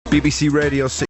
BBC Radio 6.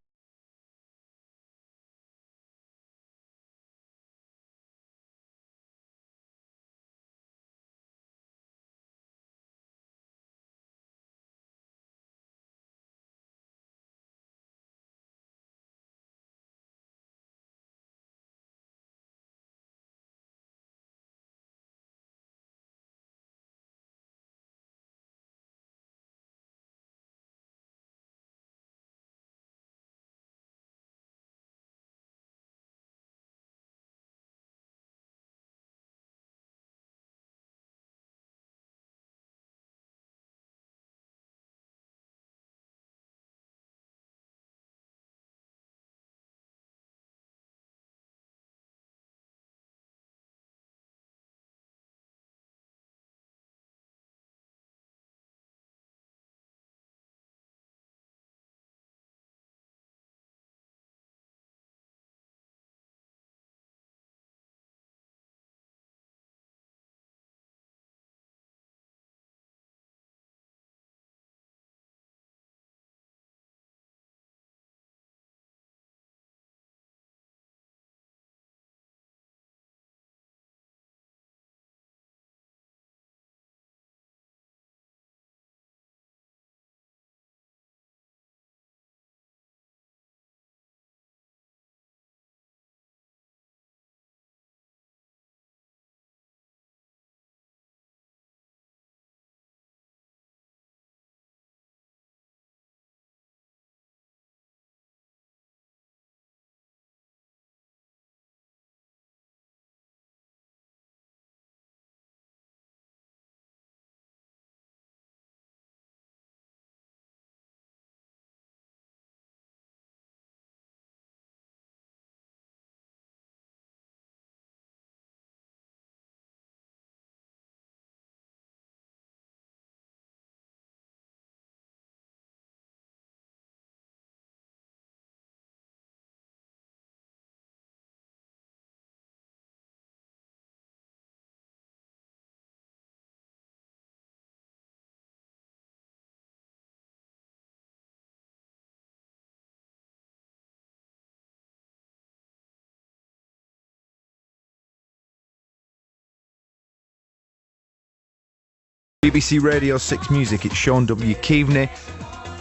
BBC Radio 6 Music, it's Shaun W. Keaveny.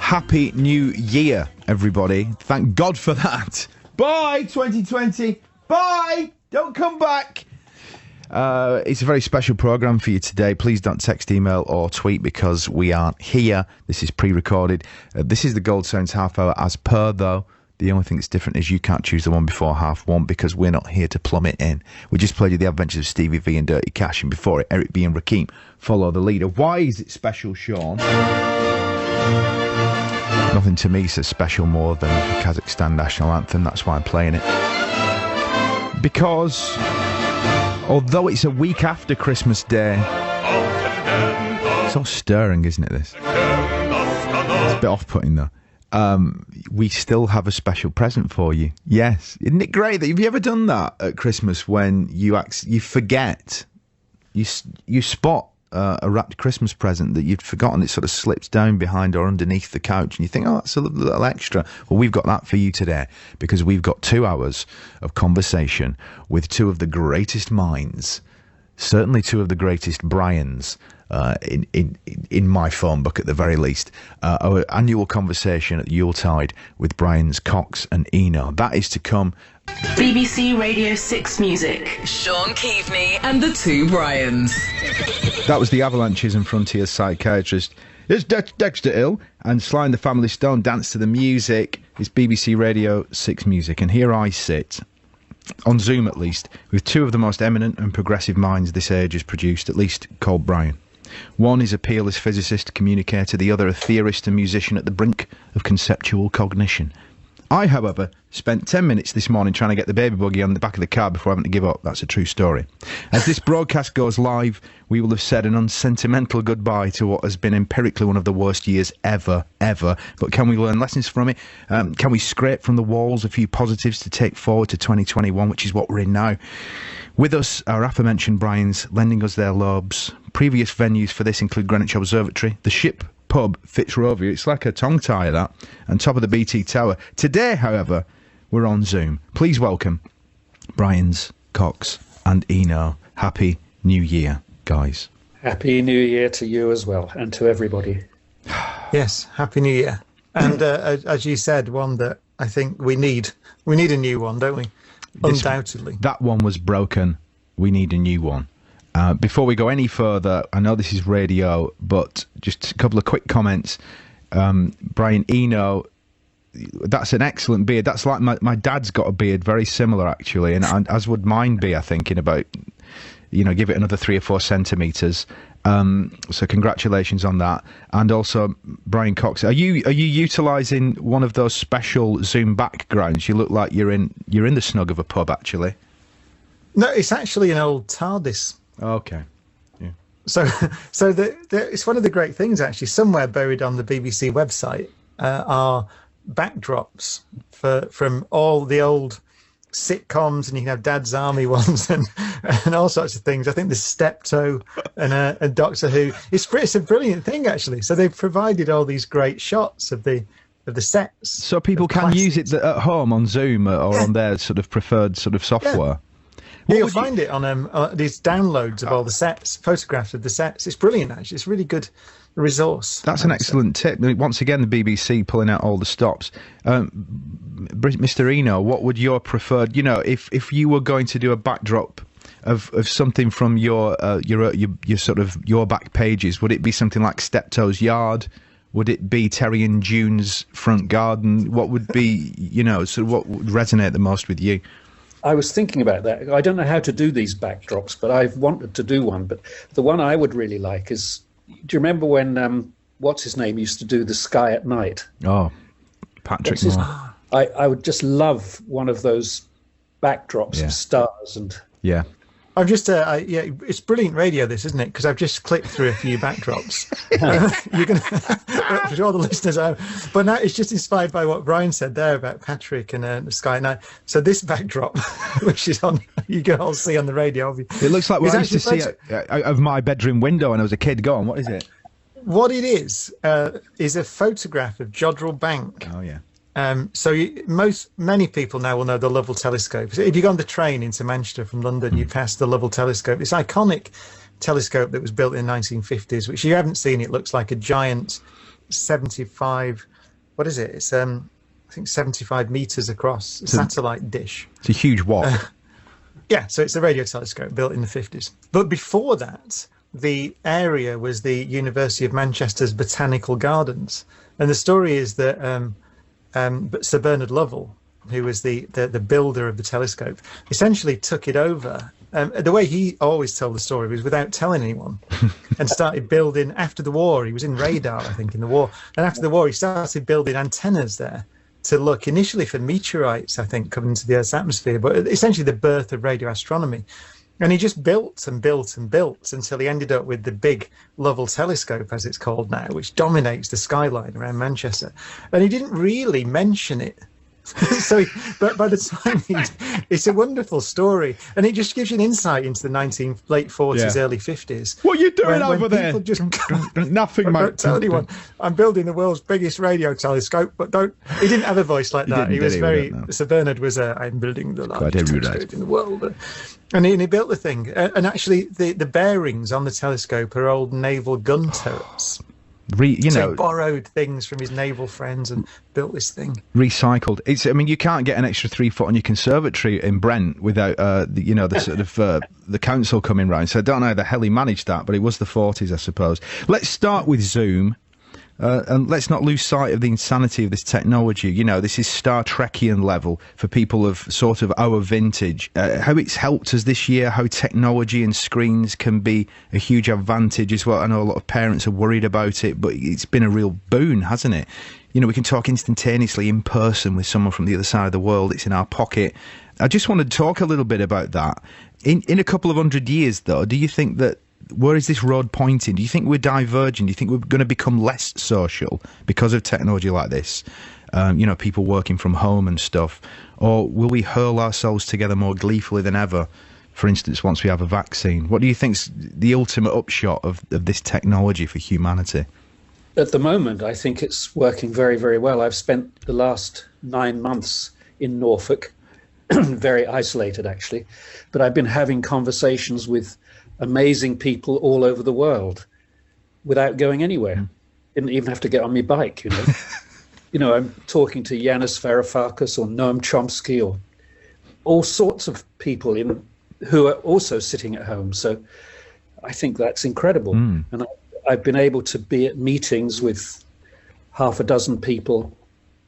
Happy New Year, everybody. Thank God for that. Bye, 2020. Bye! Don't come back! It's a very special programme for you today. Please don't text, email or tweet because we aren't here. This is pre-recorded. This is the Gold Sounds half hour as per, though. The only thing that's different is you can't choose the one before half one because we're not here to plumb it in. We just played you the adventures of Stevie V and Dirty Cash, and before it, Eric B and Rakim follow the leader. Why is it special, Shaun? Nothing to me says special more than the Kazakhstan national anthem. That's why I'm playing it. Because although it's a week after Christmas Day, it's all stirring, isn't it, this? It's a bit off-putting, though. We still have a special present for you. Yes. Isn't it great? Have you ever done that at Christmas when you forget, you spot a wrapped Christmas present that you'd forgotten? It sort of slips down behind or underneath the couch and you think, oh, that's a little extra. Well, we've got that for you today because we've got 2 hours of conversation with 2 of the greatest minds, certainly 2 of the greatest Brians, in my phone book at the very least. Our annual conversation at Yuletide with Brian's Cox and Eno. That is to come. BBC Radio 6 Music. Shaun Keaveny and the 2 Brians. That was the Avalanches and Frontiers Psychiatrist. Is Dexter ill? And Sly and the Family Stone dance to the music. It's BBC Radio 6 Music. And here I sit, on Zoom at least, with 2 of the most eminent and progressive minds this age has produced, at least called Brian. One is a peerless physicist, communicator, the other a theorist and musician at the brink of conceptual cognition. I, however, spent 10 minutes this morning trying to get the baby buggy on the back of the car before having to give up. That's a true story. As this broadcast goes live, we will have said an unsentimental goodbye to what has been empirically one of the worst years ever. But can we learn lessons from it? Can we scrape from the walls a few positives to take forward to 2021, which is what we're in now? With us, our aforementioned Brians, lending us their lobes. Previous venues for this include Greenwich Observatory, the Ship pub, Fitzrovia. It's like a tongue tie, that, and top of the BT Tower. Today, however, we're on Zoom. Please welcome Brian's, Cox and Eno. Happy New Year, guys. Happy New Year to you as well, and to everybody. Yes, Happy New Year. And as you said, one that I think we need a new one, don't we? Undoubtedly. That one was broken. We need a new one. Before we go any further, I know this is radio, but just a couple of quick comments. Brian, Eno, that's an excellent beard. That's like my dad's got a beard, very similar actually, and as would mine be, I think, in about, give it another 3 or 4 centimetres. So congratulations on that. And also, Brian Cox, are you utilising one of those special Zoom backgrounds? You look like you're in the snug of a pub, actually. No, it's actually an old TARDIS. Okay. Yeah. So it's one of the great things, actually. Somewhere buried on the BBC website are backdrops from all the old sitcoms, and you can have Dad's Army ones and all sorts of things. I think there's Steptoe and Doctor Who. It's a brilliant thing, actually. So they've provided all these great shots of the sets. So people can use it at home on Zoom or on their sort of preferred sort of software. Yeah, you'll find it on these downloads of all the sets, photographs of the sets. It's brilliant, actually. It's a really good resource. That's an excellent tip. Once again, the BBC pulling out all the stops. Mr. Eno, what would your preferred, if you were going to do a backdrop of something from your sort of your back pages, would it be something like Steptoe's yard? Would it be Terry and June's front garden? What would be, sort of what would resonate the most with you? I was thinking about that. I don't know how to do these backdrops, but I've wanted to do one. But the one I would really like is, do you remember when, what's his name, used to do The Sky at Night? Oh, Patrick Moore. I would just love one of those backdrops of stars. And yeah. I've just, it's brilliant radio, this, isn't it? Because I've just clicked through a few backdrops. You're going to, for all the listeners, but now it's just inspired by what Brian said there about Patrick and the Sky at Night. So this backdrop, which is on, you can all see on the radio. It looks like what I used to see out of my bedroom window when I was a kid. Go on, what is it? What it is a photograph of Jodrell Bank. Oh, yeah. So many people now will know the Lovell Telescope. If you go on the train into Manchester from London, you pass the Lovell Telescope. This iconic telescope that was built in the 1950s, which you haven't seen. It looks like a giant 75. What is it? It's I think 75 meters across satellite dish. It's a huge what? Yeah. So it's a radio telescope built in the 50s. But before that, the area was the University of Manchester's Botanical Gardens, and the story is that. But Sir Bernard Lovell, who was the builder of the telescope, essentially took it over. The way he always told the story was without telling anyone, and started building after the war. He was in radar, I think, in the war. And after the war, he started building antennas there to look initially for meteorites, I think, coming into the Earth's atmosphere, but essentially the birth of radio astronomy. And he just built and built and built until he ended up with the big Lovell telescope, as it's called now, which dominates the skyline around Manchester. And he didn't really mention it. But by the time it's a wonderful story, and it just gives you an insight into the late 40s, early 50s. What are you doing over there? Nothing, mate. Don't tell anyone. I'm building the world's biggest radio telescope, but don't. He didn't have a voice like that. He was very. Sir Bernard was I'm building the largest telescope in the world, and he built the thing. And actually, the bearings on the telescope are old naval gun turrets. So he borrowed things from his naval friends and built this thing. Recycled. You can't get an extra 3 foot on your conservatory in Brent without the sort of the council coming round. So I don't know how the hell he managed that, but it was the 40s, I suppose. Let's start with Zoom. And let's not lose sight of the insanity of this technology. This is Star Trekian level for people of sort of our vintage. How it's helped us this year, how technology and screens can be a huge advantage as well. I know a lot of parents are worried about it, but it's been a real boon, hasn't it? We can talk instantaneously in person with someone from the other side of the world. It's in our pocket. I just want to talk a little bit about that. In a couple of 100 years, though, do you think that where is this road pointing? Do you think we're diverging? Do you think we're going to become less social because of technology like this? People working from home and stuff. Or will we hurl ourselves together more gleefully than ever, for instance, once we have a vaccine? What do you think's the ultimate upshot of this technology for humanity? at the moment, I think it's working very, very well. I've spent the last 9 months in Norfolk, very isolated actually, but I've been having conversations with amazing people all over the world without going anywhere. Didn't even have to get on my bike, you know. You know, I'm talking to Yanis Varoufakis or Noam Chomsky or all sorts of people who are also sitting at home. So I think that's incredible. And I've been able to be at meetings with half a dozen people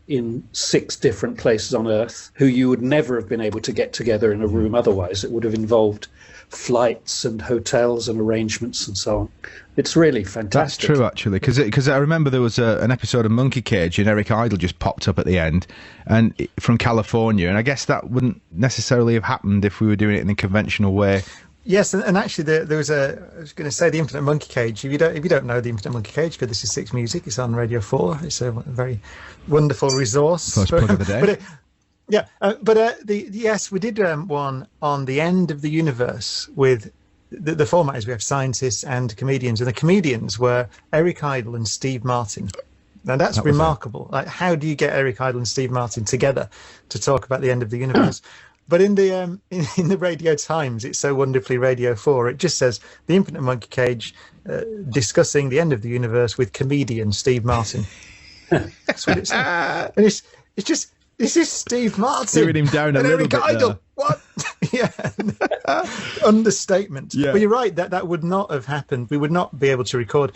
in 6 different places on Earth who you would never have been able to get together in a room otherwise. It would have involved flights and hotels and arrangements and so on. It's really fantastic. That's true, actually, because I remember there was an episode of Monkey Cage and Eric Idle just popped up at the end and from California, and I guess that wouldn't necessarily have happened if we were doing it in a conventional way. Yes, and actually there was I was going to say the Infinite Monkey Cage. If you don't know the Infinite Monkey Cage, because this is 6 Music, it's on Radio 4. It's a very wonderful resource. First plug of the day. Yes, we did one on the end of the universe with the format is we have scientists and comedians, and the comedians were Eric Idle and Steve Martin. Now that's remarkable. Like, how do you get Eric Idle and Steve Martin together to talk about the end of the universe? But in the in the Radio Times, it's so wonderfully Radio 4. It just says the Infinite Monkey Cage discussing the end of the universe with comedian Steve Martin. That's what it says. And it's just, this is Steve Martin. Hearing him down a little Eric bit Idle. there. What? Yeah. Understatement. Yeah. But you're right, that would not have happened. We would not be able to record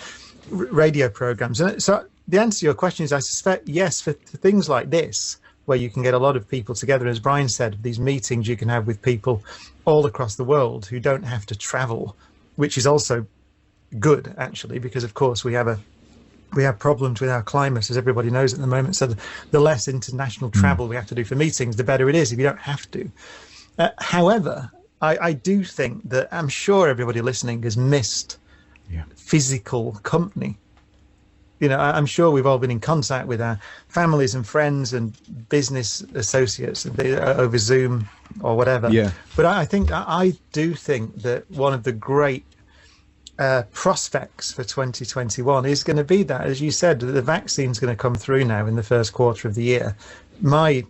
radio programs. And so the answer to your question is, I suspect, yes, for things like this, where you can get a lot of people together, as Brian said, these meetings you can have with people all across the world who don't have to travel, which is also good, actually, because, of course, we have problems with our climate, as everybody knows at the moment. So the less international travel we have to do for meetings, the better it is if you don't have to. However, I do think that I'm sure everybody listening has missed physical company. You know, I'm sure we've all been in contact with our families and friends and business associates over Zoom or whatever. Yeah. But I do think that one of the great prospects for 2021 is going to be that, as you said, the vaccine's going to come through now in the first quarter of the year. My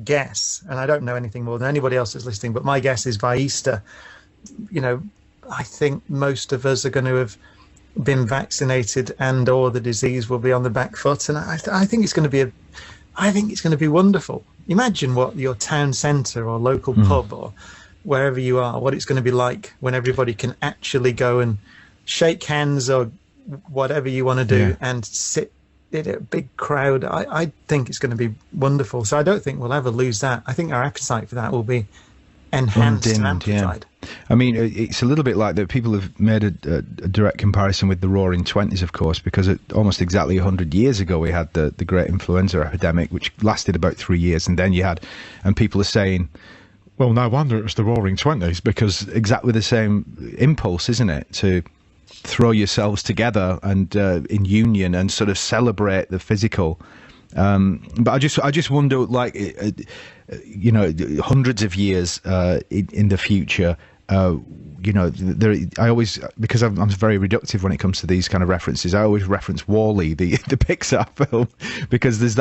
guess, and I don't know anything more than anybody else that's listening, but my guess is by Easter, you know, I think most of us are going to have been vaccinated, and or the disease will be on the back foot, and I think it's going to be wonderful. Imagine what your town centre or local pub or wherever you are, what it's going to be like when everybody can actually go and shake hands or whatever you want to do and sit in a big crowd. I think it's going to be wonderful. So I don't think we'll ever lose that. I think our appetite for that will be enhanced and amplified. I mean, it's a little bit like that. People have made a direct comparison with the Roaring Twenties, of course, because almost exactly 100 years ago we had the great influenza epidemic, which lasted about 3 years, and then and people are saying, well, no wonder it was the Roaring Twenties, because exactly the same impulse, isn't it, to throw yourselves together and in union and sort of celebrate the physical. But I just wonder, like, you know, hundreds of years in the future, you know, I always, because I'm very reductive when it comes to these kind of references, I always reference Wall-E, the Pixar film, because there's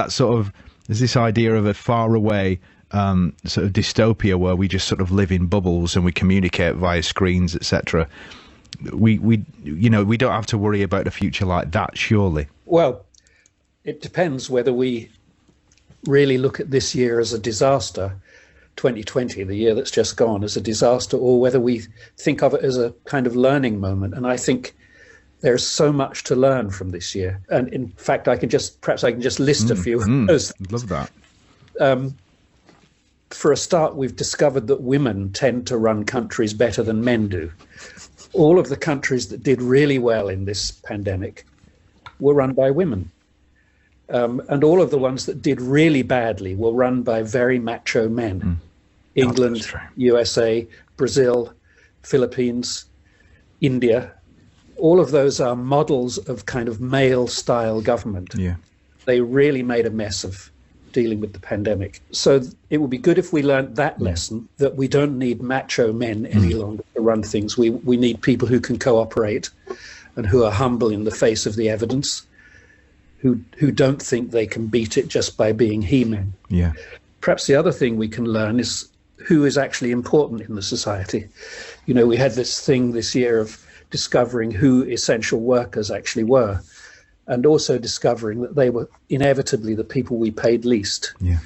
this idea of a faraway sort of dystopia where we just sort of live in bubbles and we communicate via screens, etc. We don't have to worry about a future like that, surely. Well, it depends whether we really look at this year as a disaster, 2020, the year that's just gone, as a disaster, or whether we think of it as a kind of learning moment. And I think there's so much to learn from this year. And in fact, I can just list a few of those. I'd love that. For a start, we've discovered that women tend to run countries better than men do. All of the countries that did really well in this pandemic were run by women. And all of the ones that did really badly were run by very macho men. England, USA, Brazil, Philippines, India. All of those are models of kind of male-style government. Yeah. They really made a mess of dealing with the pandemic. So it would be good if we learned that lesson, that we don't need macho men any longer to run things. We need people who can cooperate and who are humble in the face of the evidence. who don't think they can beat it just by being he-men. Yeah. Perhaps the other thing we can learn is who is actually important in the society. You know, we had this thing this year of discovering who essential workers actually were, and also discovering that they were inevitably the people we paid least. Yeah.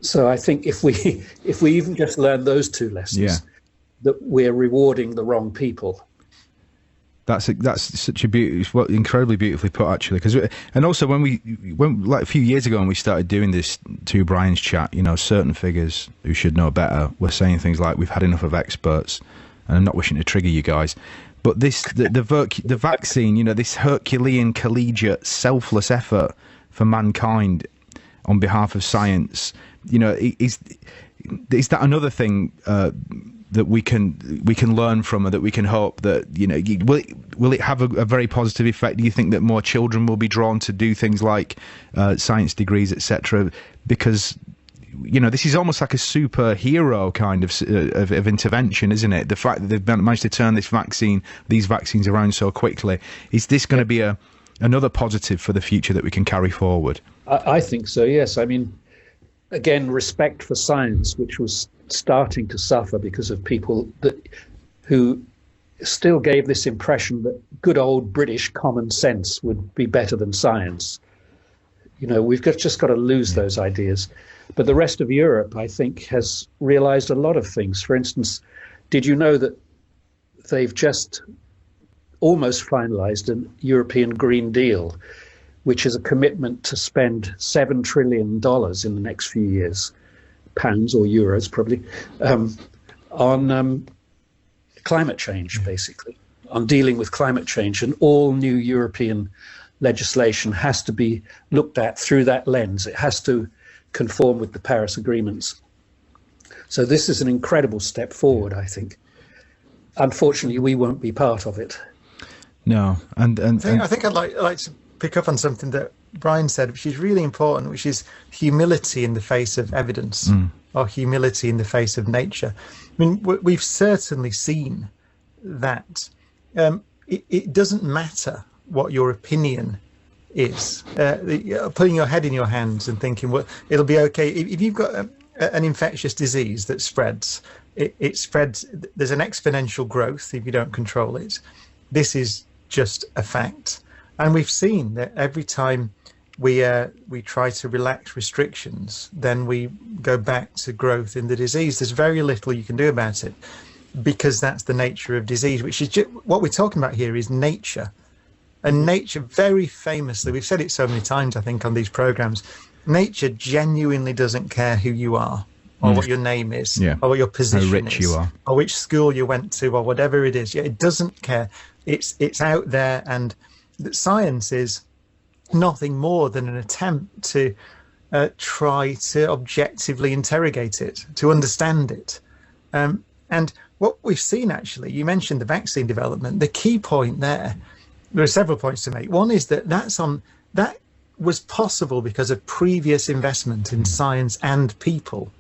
So I think if we even just learn those two lessons, that we're rewarding the wrong people. That's such a incredibly beautifully put, actually. And also when like a few years ago when we started doing this Two Brian's chat, you know, certain figures who should know better were saying things like, "We've had enough of experts," and I'm not wishing to trigger you guys, but the vaccine, you know, this Herculean, collegiate, selfless effort for mankind on behalf of science, you know, is that another thing that we can learn from, or that we can hope that, you know, will it have a very positive effect? Do you think that more children will be drawn to do things like science degrees, etc.? Because, you know, this is almost like a superhero kind of intervention, isn't it? The fact that they've managed to turn these vaccines around so quickly, is this going to be another positive for the future that we can carry forward? I think so, yes. I mean, again, respect for science, which was starting to suffer because of people who still gave this impression that good old British common sense would be better than science. You know, we've just got to lose those ideas. But the rest of Europe, I think, has realized a lot of things. For instance, did you know that they've just almost finalized a European Green Deal, which is a commitment to spend $7 trillion in the next few years, pounds or euros probably, on climate change, basically, on dealing with climate change. And all new European legislation has to be looked at through that lens. It has to conform with the Paris agreements. So this is an incredible step forward, I think. Unfortunately, we won't be part of it. No, and I think I'd like to pick up on something that Brian said, which is really important, which is humility in the face of evidence, or humility in the face of nature. I mean, we've certainly seen that it doesn't matter what your opinion is. Putting your head in your hands and thinking, well, it'll be okay. If you've got an infectious disease that spreads, it spreads. There's an exponential growth if you don't control it. This is just a fact. And we've seen that every time we try to relax restrictions, then we go back to growth in the disease. There's very little you can do about it, because that's the nature of disease, which is what we're talking about here is nature. And nature, very famously, we've said it so many times, I think, on these programs, nature genuinely doesn't care who you are, or what your name is, or what your position is, how rich you are, or which school you went to, or whatever it is. It doesn't care. It's out there, and science is nothing more than an attempt to try to objectively interrogate it, to understand it. And what we've seen, actually, you mentioned the vaccine development. The key point there are several points to make. One is that that was possible because of previous investment in science and people.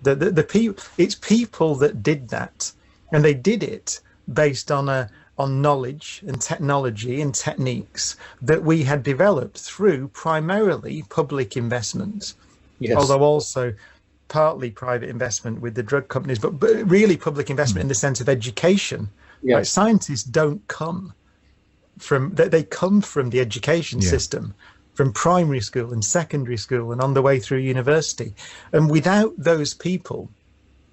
It's people that did that, and they did it based on knowledge and technology and techniques that we had developed through primarily public investment, although also partly private investment with the drug companies, but really public investment in the sense of education. Like, scientists don't come from, they come from the education system, from primary school and secondary school and on the way through university. And without those people,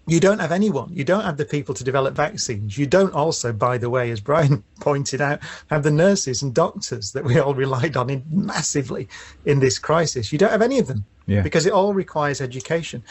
you don't have anyone. You don't have the people to develop vaccines. You don't also, by the way, as Brian pointed out, have the nurses and doctors that we all relied on massively in this crisis. You don't have any of them because it all requires education.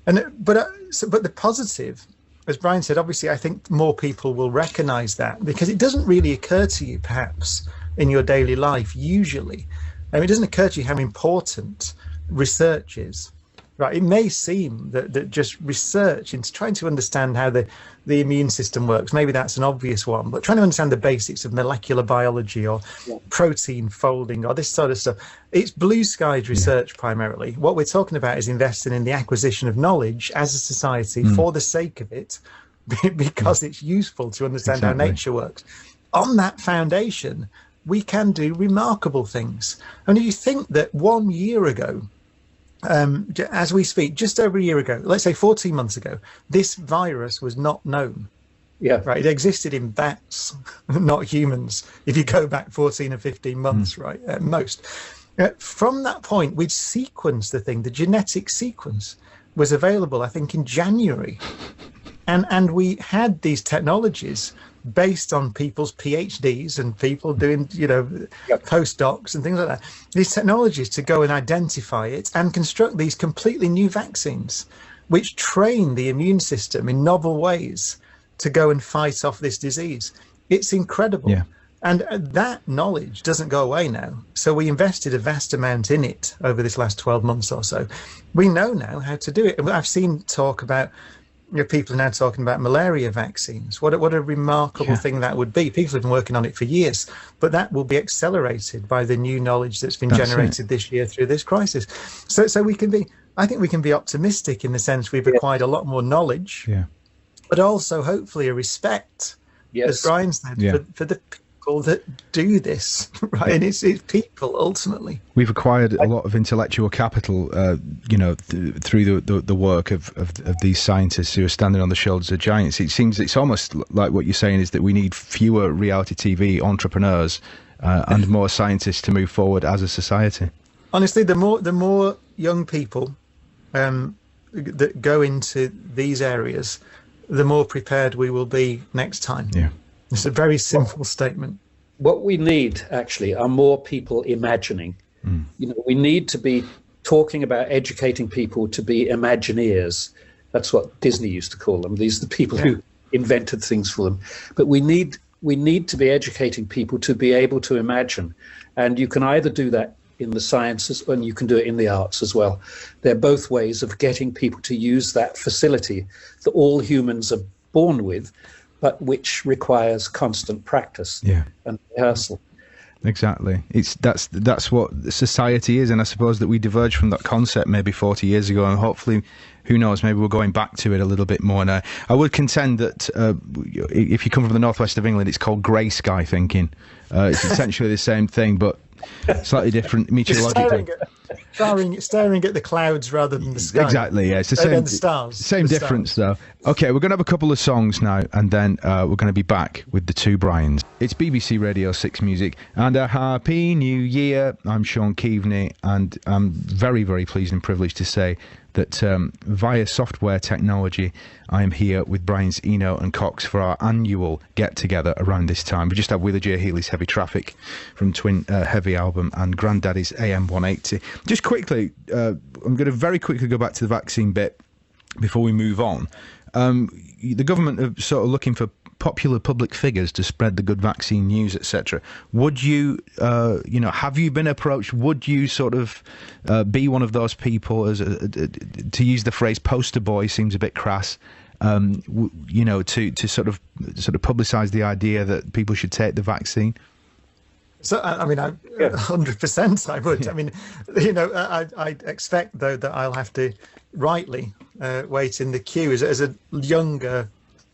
But the positive, as Brian said, obviously, I think more people will recognize that, because it doesn't really occur to you, perhaps, in your daily life, usually. It doesn't occur to you how important research is. Right, it may seem that just research into trying to understand how the immune system works, maybe that's an obvious one, but trying to understand the basics of molecular biology or protein folding or this sort of stuff, it's blue skies research primarily. What we're talking about is investing in the acquisition of knowledge as a society for the sake of it, because it's useful to understand how nature works. On that foundation, we can do remarkable things. And if you think that 1 year ago, as we speak, just over a year ago, let's say 14 months ago, this virus was not known. Yeah. Right. It existed in bats, not humans. If you go back 14 or 15 months, right, at most. From that point, we'd sequenced the thing. The genetic sequence was available, I think, in January. And we had these technologies based on people's PhDs and people doing, postdocs and things like that. These technologies to go and identify it and construct these completely new vaccines, which train the immune system in novel ways to go and fight off this disease. It's incredible. Yeah. And that knowledge doesn't go away now. So we invested a vast amount in it over this last 12 months or so. We know now how to do it. I've seen talk about, people are now talking about malaria vaccines. What a remarkable thing that would be. People have been working on it for years, but that will be accelerated by the new knowledge that's been generated this year through this crisis. So I think we can be optimistic in the sense we've acquired a lot more knowledge, but also hopefully a respect, as Brian said, for the people that do this, right? And it's people ultimately. We've acquired a lot of intellectual capital, through the work of these scientists who are standing on the shoulders of giants. It seems it's almost like what you're saying is that we need fewer reality TV entrepreneurs and more scientists to move forward as a society. Honestly, the more young people that go into these areas, the more prepared we will be next time. Yeah. It's a very simple statement. What we need, actually, are more people imagining. We need to be talking about educating people to be Imagineers. That's what Disney used to call them. These are the people who invented things for them. But we need to be educating people to be able to imagine. And you can either do that in the sciences and you can do it in the arts as well. They're both ways of getting people to use that facility that all humans are born with, but which requires constant practice and rehearsal. Exactly. That's what society is, and I suppose that we diverged from that concept maybe 40 years ago, and hopefully, who knows, maybe we're going back to it a little bit more now. I would contend that if you come from the northwest of England, it's called grey sky thinking. It's essentially the same thing, but slightly different meteorologically. Staring at the clouds rather than the sky. Exactly, yeah. It's the same. And the stars. Same difference, though. Okay, we're going to have a couple of songs now, and then we're going to be back with the two Brians. It's BBC Radio 6 Music, and a Happy New Year. I'm Shaun Keaveny, and I'm very, very pleased and privileged to say that via software technology, I am here with Brian's Eno and Cox for our annual get-together around this time. We just had Wheeler J. Healy's Heavy Traffic from Twin Heavy album and Granddaddy's AM 180. Just quickly, I'm going to very quickly go back to the vaccine bit before we move on. The government are sort of looking for popular public figures to spread the good vaccine news, etc. Would you, have you been approached? Would you sort of be one of those people, to use the phrase poster boy seems a bit crass, to sort of publicise the idea that people should take the vaccine? So, I mean, 100% I would. I mean, I expect, though, that I'll have to rightly wait in the queue as a younger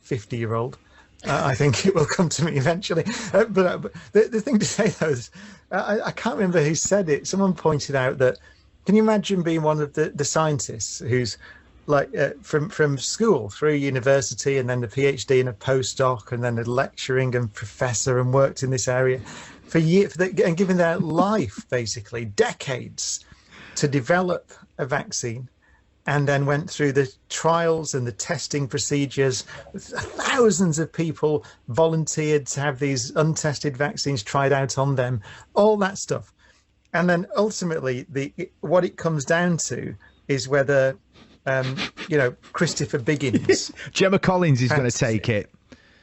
50-year-old. I think it will come to me eventually. But the thing to say, though, is I can't remember who said it. Someone pointed out that, can you imagine being one of the scientists who's like from school through university and then the PhD and a postdoc and then a lecturing and professor and worked in this area for years and given their life, basically, decades to develop a vaccine, and then went through the trials and the testing procedures. Thousands of people volunteered to have these untested vaccines tried out on them, all that stuff. And then ultimately, what it comes down to is whether, Christopher Biggins... Gemma Collins is going to take it.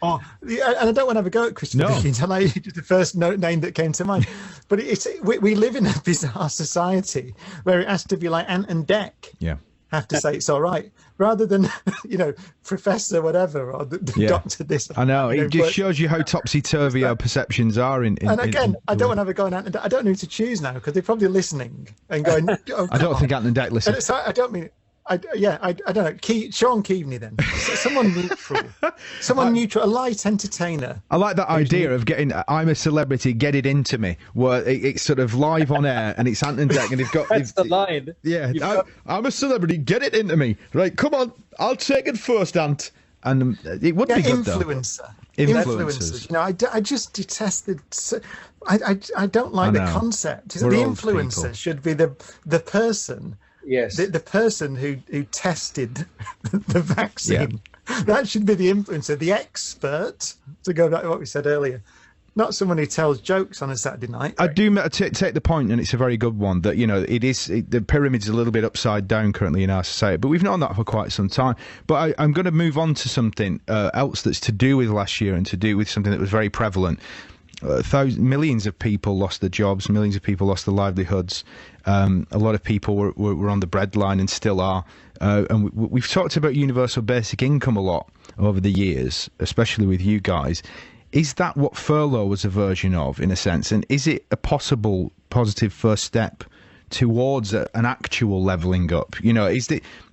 Oh, and I don't want to have a go at Christopher Biggins. I know it's the first name that came to mind. But we live in a bizarre society where it has to be like Ant and Dec. Yeah. Have to say it's all right, rather than Professor whatever or Doctor this. I know, it just shows you how topsy-turvy our perceptions are. And again, I don't want to have a go on Ant and Dec. I don't know who to choose now because they're probably listening and going. Oh, I don't think Ant and Dec listen. So I don't mean I don't know. Shaun Keaveny then. Someone neutral. Someone neutral. A light entertainer. I like that idea of getting I'm a celebrity, get it into me, where it's sort of live on air and it's Ant and Dec and they've got... That's the line. Yeah, I'm a celebrity, get it into me. Right, come on, I'll take it first, Ant. And it would be good, influencer. Though. Influencers. You know, I just detest the... I don't like the concept. The influencer people. Should be the person... Yes, the person who tested the vaccine. Yeah. That should be the influencer, the expert, to go back to what we said earlier. Not someone who tells jokes on a Saturday night. I do take the point, and it's a very good one, that, you know, the pyramid's a little bit upside down currently in our society, but we've known that for quite some time. But I'm going to move on to something else that's to do with last year and to do with something that was very prevalent. Millions of people lost their jobs, millions of people lost their livelihoods. A lot of people were on the breadline and still are. And we've talked about universal basic income a lot over the years, especially with you guys. Is that what furlough was a version of, in a sense? And is it a possible positive first step towards an actual levelling up? You know, is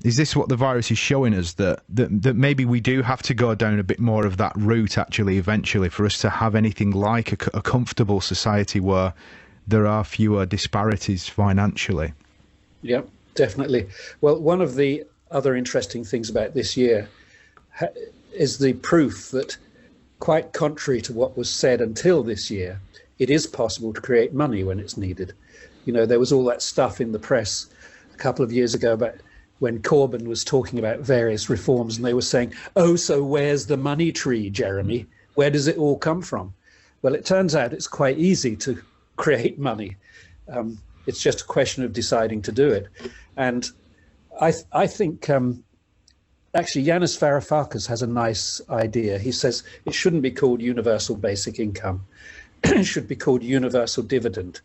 this what the virus is showing us, that maybe we do have to go down a bit more of that route actually eventually for us to have anything like a comfortable society where there are fewer disparities financially? Yeah, definitely. Well, one of the other interesting things about this year is the proof that, quite contrary to what was said until this year, it is possible to create money when it's needed. You know, there was all that stuff in the press a couple of years ago about when Corbyn was talking about various reforms, and they were saying, oh, so where's the money tree, Jeremy? Where does it all come from? Well, it turns out it's quite easy to create money. It's just a question of deciding to do it. And I think actually Yanis Varoufakis has a nice idea. He says it shouldn't be called universal basic income. It should be called universal dividend.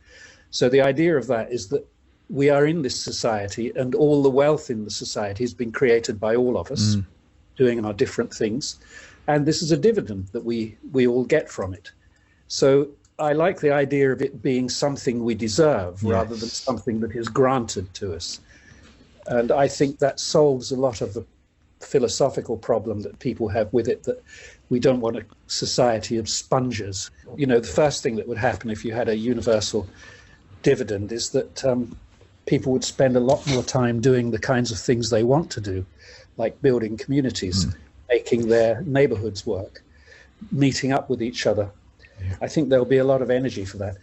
So the idea of that is that we are in this society, and all the wealth in the society has been created by all of us doing our different things. And this is a dividend that we all get from it. So I like the idea of it being something we deserve rather than something that is granted to us. And I think that solves a lot of the philosophical problem that people have with it, that we don't want a society of sponges. You know, the first thing that would happen if you had a universal dividend is that people would spend a lot more time doing the kinds of things they want to do, like building communities, making their neighborhoods work, meeting up with each other. I think there'll be a lot of energy for that.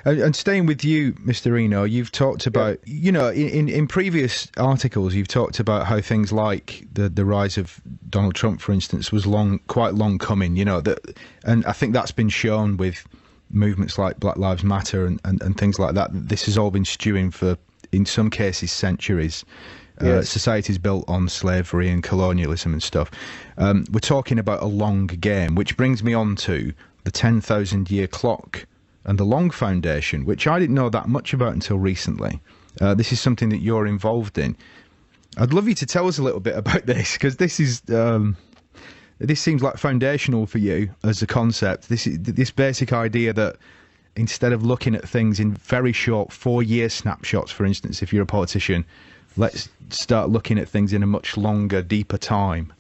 And staying with you, Mr. Reno, you've talked about, you know, in previous articles, you've talked about how things like the rise of Donald Trump, for instance, was quite long coming, you know, and I think that's been shown with movements like Black Lives Matter and things like that. This has all been stewing for, in some cases, centuries. Societies built on slavery and colonialism and stuff. We're talking about a long game, which brings me on to the 10,000-year clock and the Long Foundation, which I didn't know that much about until recently. This is something that you're involved in. I'd love you to tell us a little bit about this, because this seems like foundational for you as a concept. This basic idea that instead of looking at things in very short 4-year snapshots, for instance, if you're a politician, let's start looking at things in a much longer, deeper time.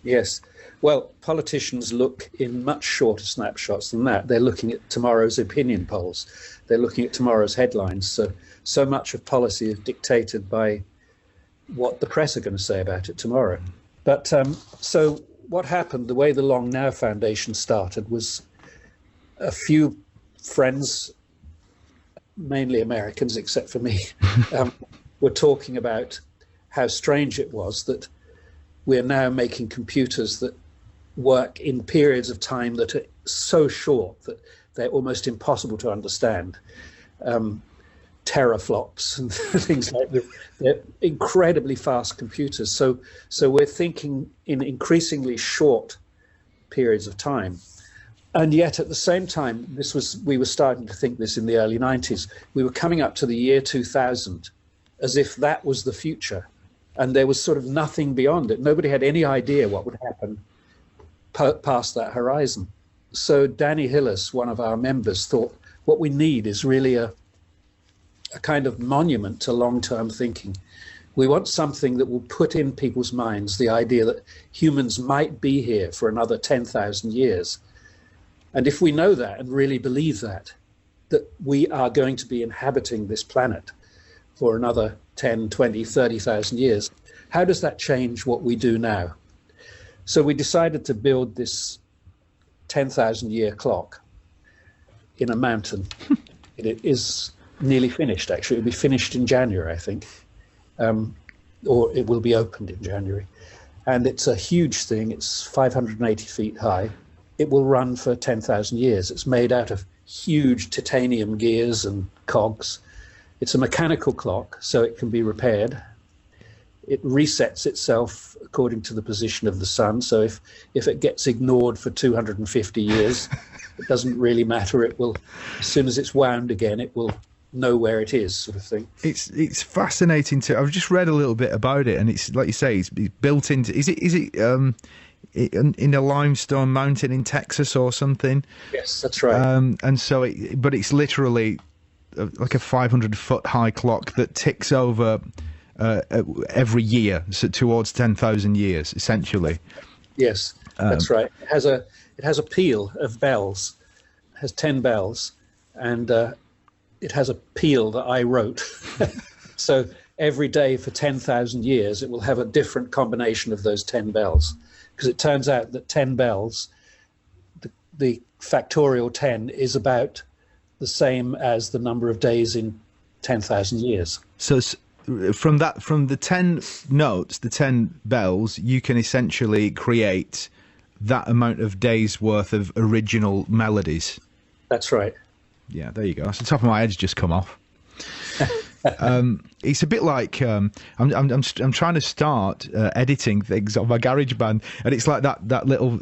Yes. Well, politicians look in much shorter snapshots than that. They're looking at tomorrow's opinion polls. They're looking at tomorrow's headlines. So much of policy is dictated by what the press are going to say about it tomorrow. But so what happened, the way the Long Now Foundation started, was a few friends, mainly Americans except for me, were talking about how strange it was that we're now making computers that work in periods of time that are so short that they're almost impossible to understand. Teraflops and things like that. They're incredibly fast computers. So we're thinking in increasingly short periods of time. And yet at the same time, we were starting to think this in the early 90s. We were coming up to the year 2000 as if that was the future. And there was sort of nothing beyond it. Nobody had any idea what would happen past that horizon. So Danny Hillis, one of our members, thought what we need is really a kind of monument to long-term thinking. We want something that will put in people's minds the idea that humans might be here for another 10,000 years. And if we know that and really believe that we are going to be inhabiting this planet for another 10, 20, 30,000 years, how does that change what we do now? So we decided to build this 10,000-year clock in a mountain. It is nearly finished, actually. It'll be finished in January, I think, or it will be opened in January. And it's a huge thing. It's 580 feet high. It will run for 10,000 years. It's made out of huge titanium gears and cogs. It's a mechanical clock, so it can be repaired. It resets itself according to the position of the sun. So if it gets ignored for 250 years, it doesn't really matter. It will, as soon as it's wound again, it will know where it is, sort of thing. It's fascinating to. I've just read a little bit about it, and it's like you say, it's built into. Is it in a limestone mountain in Texas or something? Yes, that's right. And so, but it's literally like a 500-foot high clock that ticks over every year, so towards 10,000 years, essentially. Yes, that's right. It has a peal of bells. It has 10 bells, and it has a peal that I wrote. So every day for 10,000 years, it will have a different combination of those 10 bells. Because it turns out that 10 bells, the factorial 10 is about the same as the number of days in 10,000 years. So from the 10 notes, the 10 bells, you can essentially create that amount of days worth of original melodies. That's right. Yeah, there you go. That's the top of my head's just come off. It's a bit like I'm trying to start editing things on my GarageBand, and it's like that little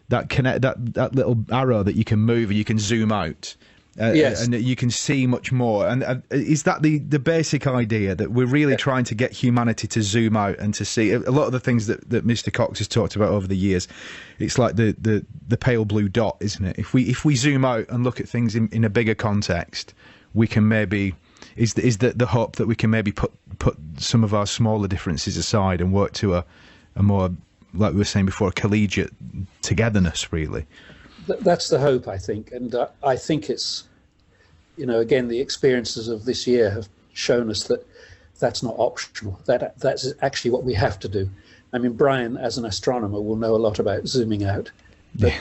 that little arrow that you can move and you can zoom out. Yes. And you can see much more. And is that the basic idea, that we're really trying to get humanity to zoom out and to see a lot of the things that Mr. Cox has talked about over the years? It's like the pale blue dot, isn't it? If we zoom out and look at things in a bigger context, we can maybe is the hope that we can maybe put some of our smaller differences aside and work to a more, like we were saying before, a collegiate togetherness, really. That's the hope, I think. And I think it's, again, the experiences of this year have shown us that that's not optional. That's actually what we have to do. I mean, Brian, as an astronomer, will know a lot about zooming out. But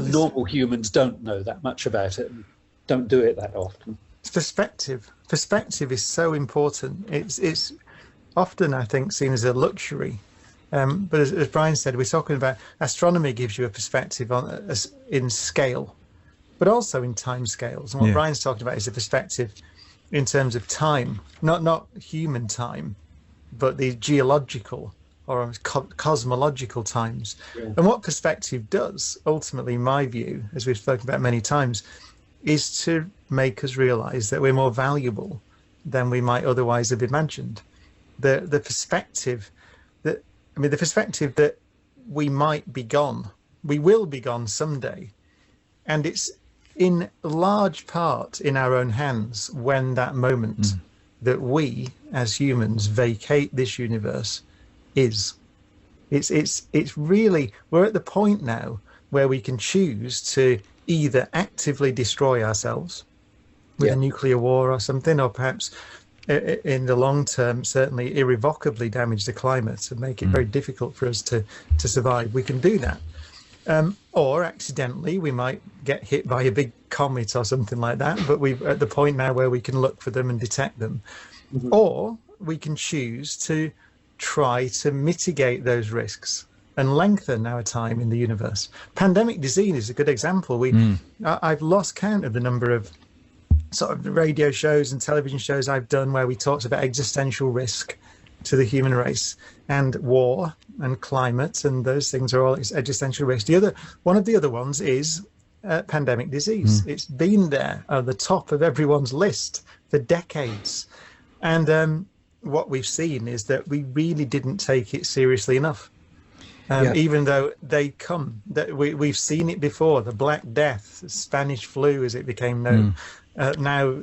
normal humans don't know that much about it and don't do it that often. Perspective is so important. It's often, I think, seen as a luxury. But as Brian said, we're talking about astronomy gives you a perspective in scale, but also in time scales. And what Brian's talking about is a perspective in terms of time, not human time, but the geological or cosmological times. Yeah. And what perspective does, ultimately, in my view, as we've spoken about many times, is to make us realize that we're more valuable than we might otherwise have imagined. The perspective that we might be gone, we will be gone someday, and it's in large part in our own hands when that moment that we as humans vacate this universe is. It's really, we're at the point now where we can choose to either actively destroy ourselves with a nuclear war or something, or perhaps in the long term, certainly irrevocably damage the climate and make it very difficult for us to survive. We can do that. Or accidentally, we might get hit by a big comet or something like that, but we're at the point now where we can look for them and detect them. Mm-hmm. Or we can choose to try to mitigate those risks and lengthen our time in the universe. Pandemic disease is a good example. I've lost count of the number of sort of radio shows and television shows I've done where we talked about existential risk to the human race, and war and climate, and those things are all existential risk. One of the other ones is pandemic disease. It's been there at the top of everyone's list for decades. And what we've seen is that we really didn't take it seriously enough. Even though they come, that we've seen it before, the Black Death, Spanish flu as it became known, now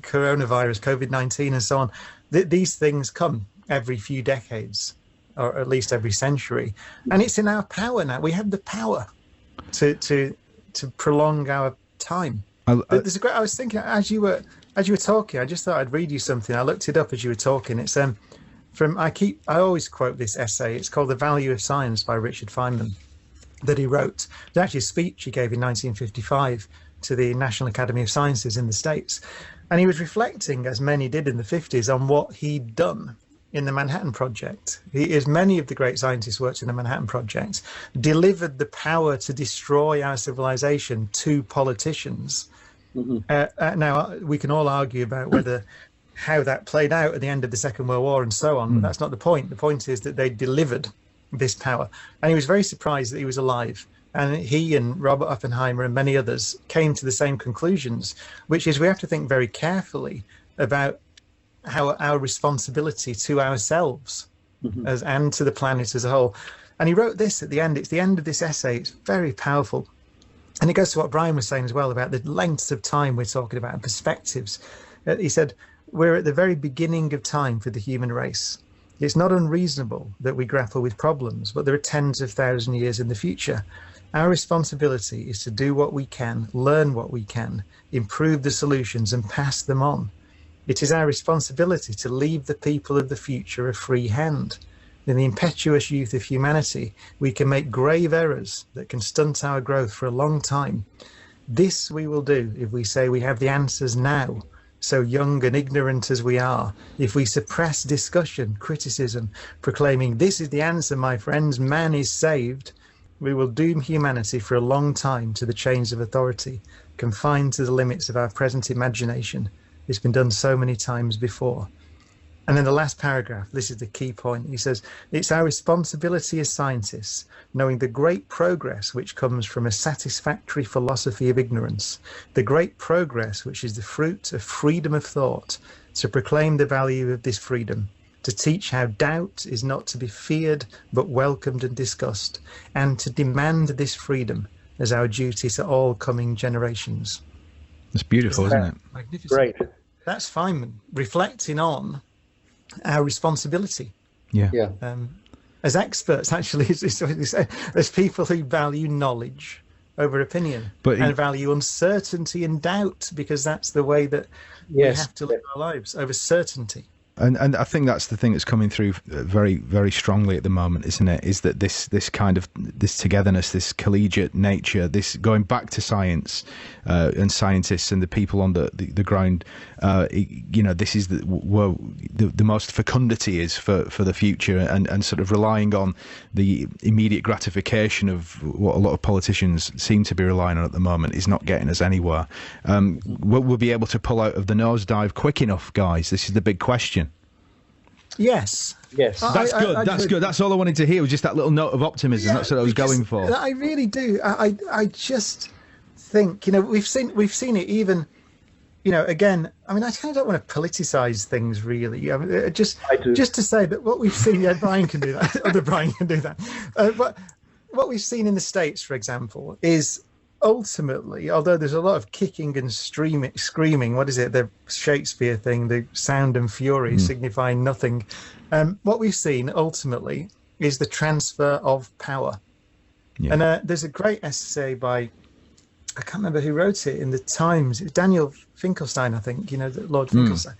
coronavirus, COVID-19 and so on. These things come. every few decades, or at least every century. And it's in our power now. We have the power to prolong our time. I was thinking as you were talking, I just thought I'd read you something. I looked it up as you were talking. It's I always quote this essay. It's called The Value of Science by Richard Feynman, that he wrote. It's actually a speech he gave in 1955 to the National Academy of Sciences in the States. And he was reflecting, as many did in the 50s, on what he'd done in the Manhattan Project. As many of the great scientists worked in the Manhattan Project, delivered the power to destroy our civilization to politicians. Now, we can all argue about how that played out at the end of the Second World War and so on, but that's not the point. The point is that they delivered this power. And he was very surprised that he was alive. And he and Robert Oppenheimer and many others came to the same conclusions, which is we have to think very carefully about how our responsibility to ourselves and to the planet as a whole. And he wrote this at the end. It's the end of this essay. It's very powerful. And it goes to what Brian was saying as well about the lengths of time we're talking about and perspectives. He said, we're at the very beginning of time for the human race. It's not unreasonable that we grapple with problems, but there are tens of thousands of years in the future. Our responsibility is to do what we can, learn what we can, improve the solutions and pass them on. It is our responsibility to leave the people of the future a free hand. In the impetuous youth of humanity, we can make grave errors that can stunt our growth for a long time. This we will do if we say we have the answers now, so young and ignorant as we are. If we suppress discussion, criticism, proclaiming this is the answer, my friends, man is saved, we will doom humanity for a long time to the chains of authority, confined to the limits of our present imagination. It's been done so many times before. And then the last paragraph, this is the key point. He says, it's our responsibility as scientists, knowing the great progress which comes from a satisfactory philosophy of ignorance, the great progress which is the fruit of freedom of thought, to proclaim the value of this freedom, to teach how doubt is not to be feared but welcomed and discussed, and to demand this freedom as our duty to all coming generations. It's beautiful, isn't it? Magnificent. Great. That's Feynman reflecting on our responsibility. Yeah. As experts, actually, as people who value knowledge over opinion, and value uncertainty and doubt, because that's the way that we have to live our lives, over certainty. And I think that's the thing that's coming through very, very strongly at the moment, isn't it? Is that this kind of this togetherness, this collegiate nature, this going back to science and scientists and the people on the ground. This is where the most fecundity is for the future, and sort of relying on the immediate gratification of what a lot of politicians seem to be relying on at the moment is not getting us anywhere. We'll be able to pull out of the nosedive quick enough, guys? This is the big question. Yes. That's good. That's good. That's all I wanted to hear was just that little note of optimism. Yeah, that's what I was going for. I really do. I just think, we've seen it even, again, I mean, I kind of don't want to politicize things really. I mean, just to say that what we've seen, Brian can do that. Other Brian can do that. But what we've seen in the States, for example, is ultimately, although there's a lot of kicking and screaming, what is it, the Shakespeare thing, the sound and fury signifying nothing, what we've seen ultimately is the transfer of power. And there's a great essay by, I can't remember who wrote it, in the Times. It's Daniel Finkelstein, I think, Lord Finkelstein.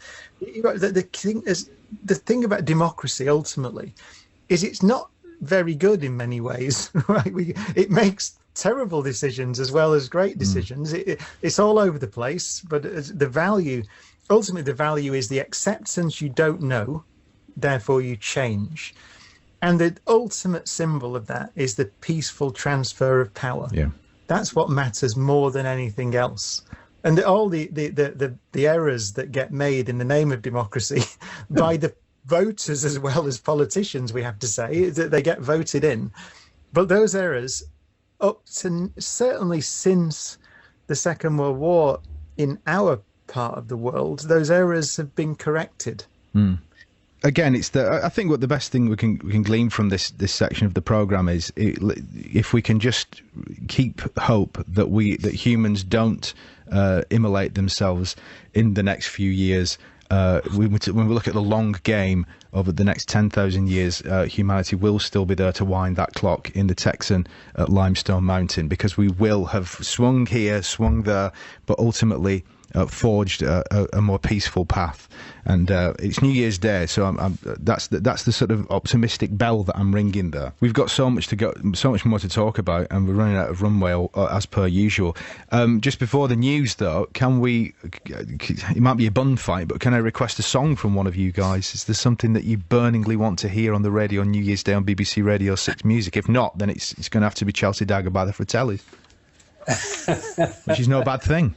He wrote that the thing about democracy ultimately is it's not very good in many ways, right? It makes terrible decisions as well as great decisions. It's all over the place, but ultimately the value is the acceptance you don't know, therefore you change. And the ultimate symbol of that is the peaceful transfer of power. Yeah. That's what matters more than anything else. And all the errors that get made in the name of democracy by the voters as well as politicians, we have to say, that they get voted in. But those errors, up to certainly since the Second World War in our part of the world, those errors have been corrected. Again, I think what the best thing we can glean from this section of the program is if we can just keep hope that humans don't immolate themselves in the next few years when we look at the long game over the next 10,000 years, humanity will still be there to wind that clock in the Texan at Limestone Mountain, because we will have swung here, swung there, but ultimately forged a more peaceful path. And it's New Year's Day, so that's the sort of optimistic bell that I'm ringing there. We've got so much more to talk about, and we're running out of runway as per usual. Just before the news, though, it might be a bun fight, but can I request a song from one of you guys? Is there something that you burningly want to hear on the radio on New Year's Day on BBC Radio 6 Music? If not, then it's going to have to be Chelsea Dagger by the Fratellis, which is no bad thing.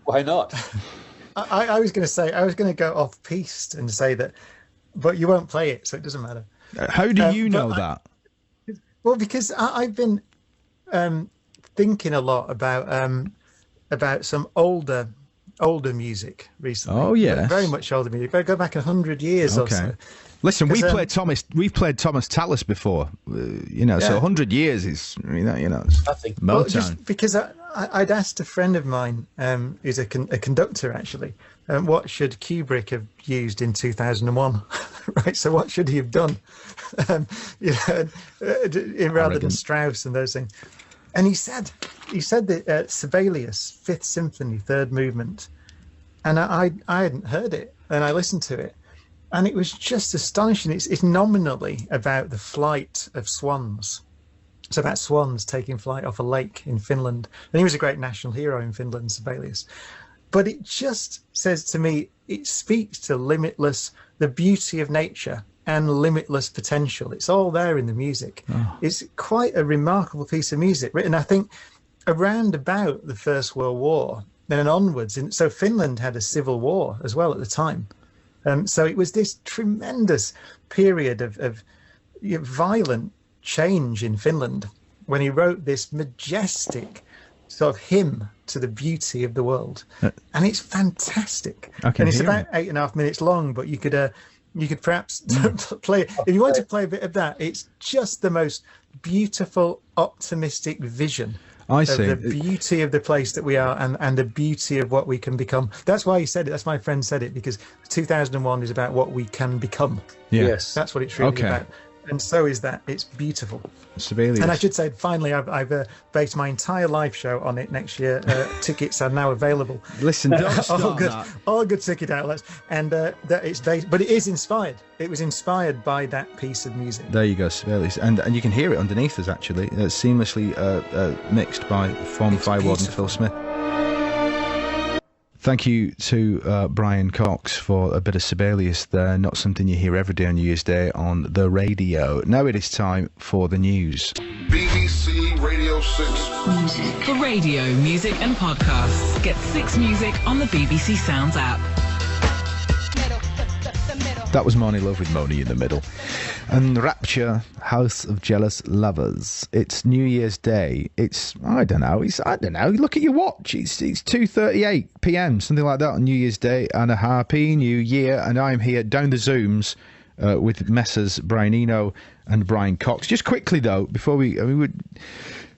Why not? I was going to go off piste and say that, but you won't play it, so it doesn't matter. How do you know that? Well, because I've been thinking a lot about some older music recently. Oh yeah, very much older music. But I go back 100 years or so. Listen, we've played Thomas Tallis before, so 100 years is, it's nothing. Well, just because I'd asked a friend of mine, who's a conductor actually, what should Kubrick have used in 2001? Right, so what should he have done? Rather than Strauss and those things. And he said that Sibelius, Fifth Symphony, Third Movement, and I hadn't heard it, and I listened to it. And it was just astonishing. It's nominally about the flight of swans. It's about swans taking flight off a lake in Finland. And he was a great national hero in Finland, Sibelius. But it just says to me, it speaks to the beauty of nature and limitless potential. It's all there in the music. Oh. It's quite a remarkable piece of music, written, I think, around about the First World War, then onwards. And so Finland had a civil war as well at the time. So it was this tremendous period of violent change in Finland when he wrote this majestic sort of hymn to the beauty of the world. And it's fantastic. And it's about 8.5 minutes long, but you could perhaps play it. If you want to play a bit of that, it's just the most beautiful, optimistic vision. I see. Of the beauty of the place that we are and the beauty of what we can become. That's why he said it. That's my friend said it, because 2001 is about what we can become. Yeah. Yes. That's what it's really about. And so is that. It's beautiful. Sibelius. And I should say, finally, I've based my entire live show on it next year. Tickets are now available. Listen, don't start all good ticket outlets. And that it's based, but it is inspired. It was inspired by that piece of music. There you go, Sibelius. And you can hear it underneath us, actually. Seamlessly mixed by former Fire Warden Phil Smith. Thank you to Brian Cox for a bit of Sibelius there. Not something you hear every day on New Year's Day on the radio. Now it is time for the news. BBC Radio 6 Music. For radio, music and podcasts, get 6 Music on the BBC Sounds app. That was Moni Love with Moni in the middle. And Rapture, House of Jealous Lovers. It's New Year's Day. I don't know. Look at your watch. It's 2:38 p.m, something like that on New Year's Day. And a happy New Year. And I'm here down the Zooms with Messrs Brian Eno and Brian Cox. Just quickly though, before we would,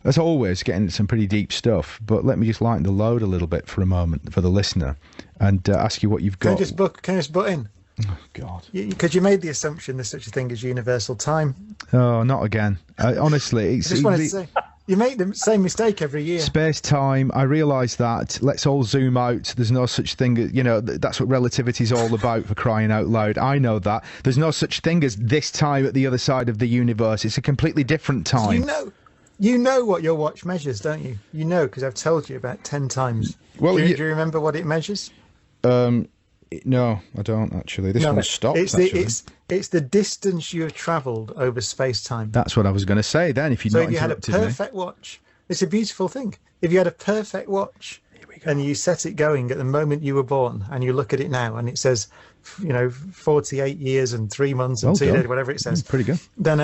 as always, getting into some pretty deep stuff. But let me just lighten the load a little bit for a moment for the listener and ask you what you've got. Can I just butt in? Oh, God. Because you made the assumption there's such a thing as universal time. Oh, not again. Honestly. I just wanted to say, you make the same mistake every year. Space-time, I realise that. Let's all zoom out. There's no such thing as, that's what relativity is all about, for crying out loud. I know that. There's no such thing as this time at the other side of the universe. It's a completely different time. You know what your watch measures, don't you? You know, because I've told you about 10 times. Well, do you remember what it measures? No, I don't actually. This one stopped. It's the distance you have travelled over space-time. That's what I was going to say then. If you had a perfect watch, it's a beautiful thing. If you had a perfect watch and you set it going at the moment you were born, and you look at it now and it says, 48 years and 3 months and 2 days, whatever it says. Pretty good. Then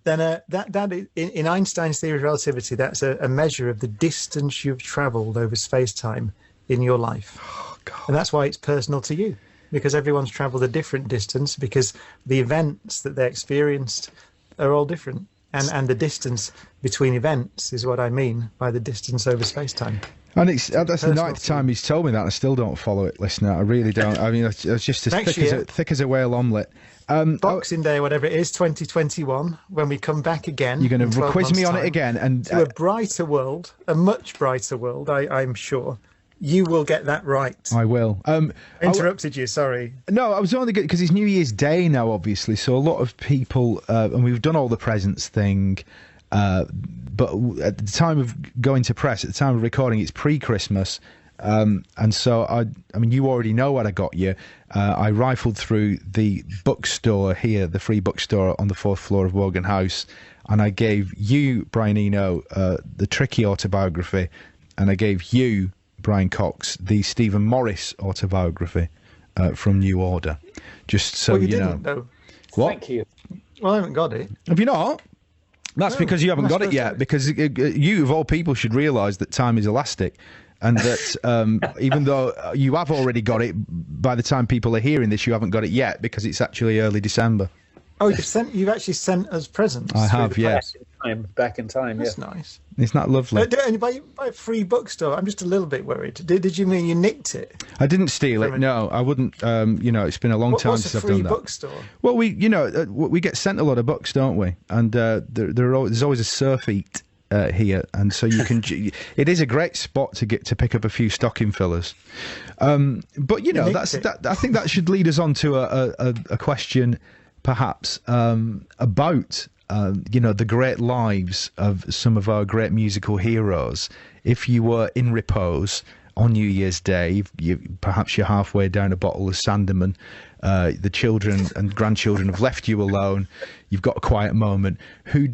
that in Einstein's theory of relativity, that's a measure of the distance you've travelled over space-time in your life. God. And that's why it's personal to you, because everyone's travelled a different distance, because the events that they experienced are all different. And the distance between events is what I mean by the distance over space-time. And that's the ninth time he's told me that. I still don't follow it, listener. I really don't. I mean, it's just as thick as a whale omelette. Boxing Day, whatever it is, 2021, when we come back again. You're going to quiz me on it again. And to a brighter world, a much brighter world, I'm sure. You will get that right. I will. Interrupted you, sorry. No, I was only good because it's New Year's Day now, obviously. So a lot of people, and we've done all the presents thing. But at the time of going to press, at the time of recording, it's pre-Christmas. And so, I mean, you already know what I got you. I rifled through the bookstore here, the free bookstore on the 4th floor of Wogan House, and I gave you, Brian Eno, the Tricky autobiography, and I gave you, Brian Cox, the Stephen Morris autobiography from New Order. Just so you know. Though. What? Thank you. Well, I haven't got it. Have you not? That's because you haven't got it yet, because you, of all people, should realise that time is elastic, and that even though you have already got it, by the time people are hearing this, you haven't got it yet, because it's actually early December. Oh, you've actually sent us presents. I have, yes. Back in time, That's nice. Isn't that lovely? By a free bookstore, I'm just a little bit worried. Did you mean you nicked it? I didn't steal it. No, I wouldn't. It's been a long time since I've done that. What's a free bookstore? Well, we get sent a lot of books, don't we? And there's always a surf eat here, and so you can. It is a great spot to pick up a few stocking fillers. But I think that should lead us on to a question, perhaps about. The great lives of some of our great musical heroes. If you were in repose on New Year's Day, perhaps you're halfway down a bottle of Sandeman, the children and grandchildren have left you alone, you've got a quiet moment, whose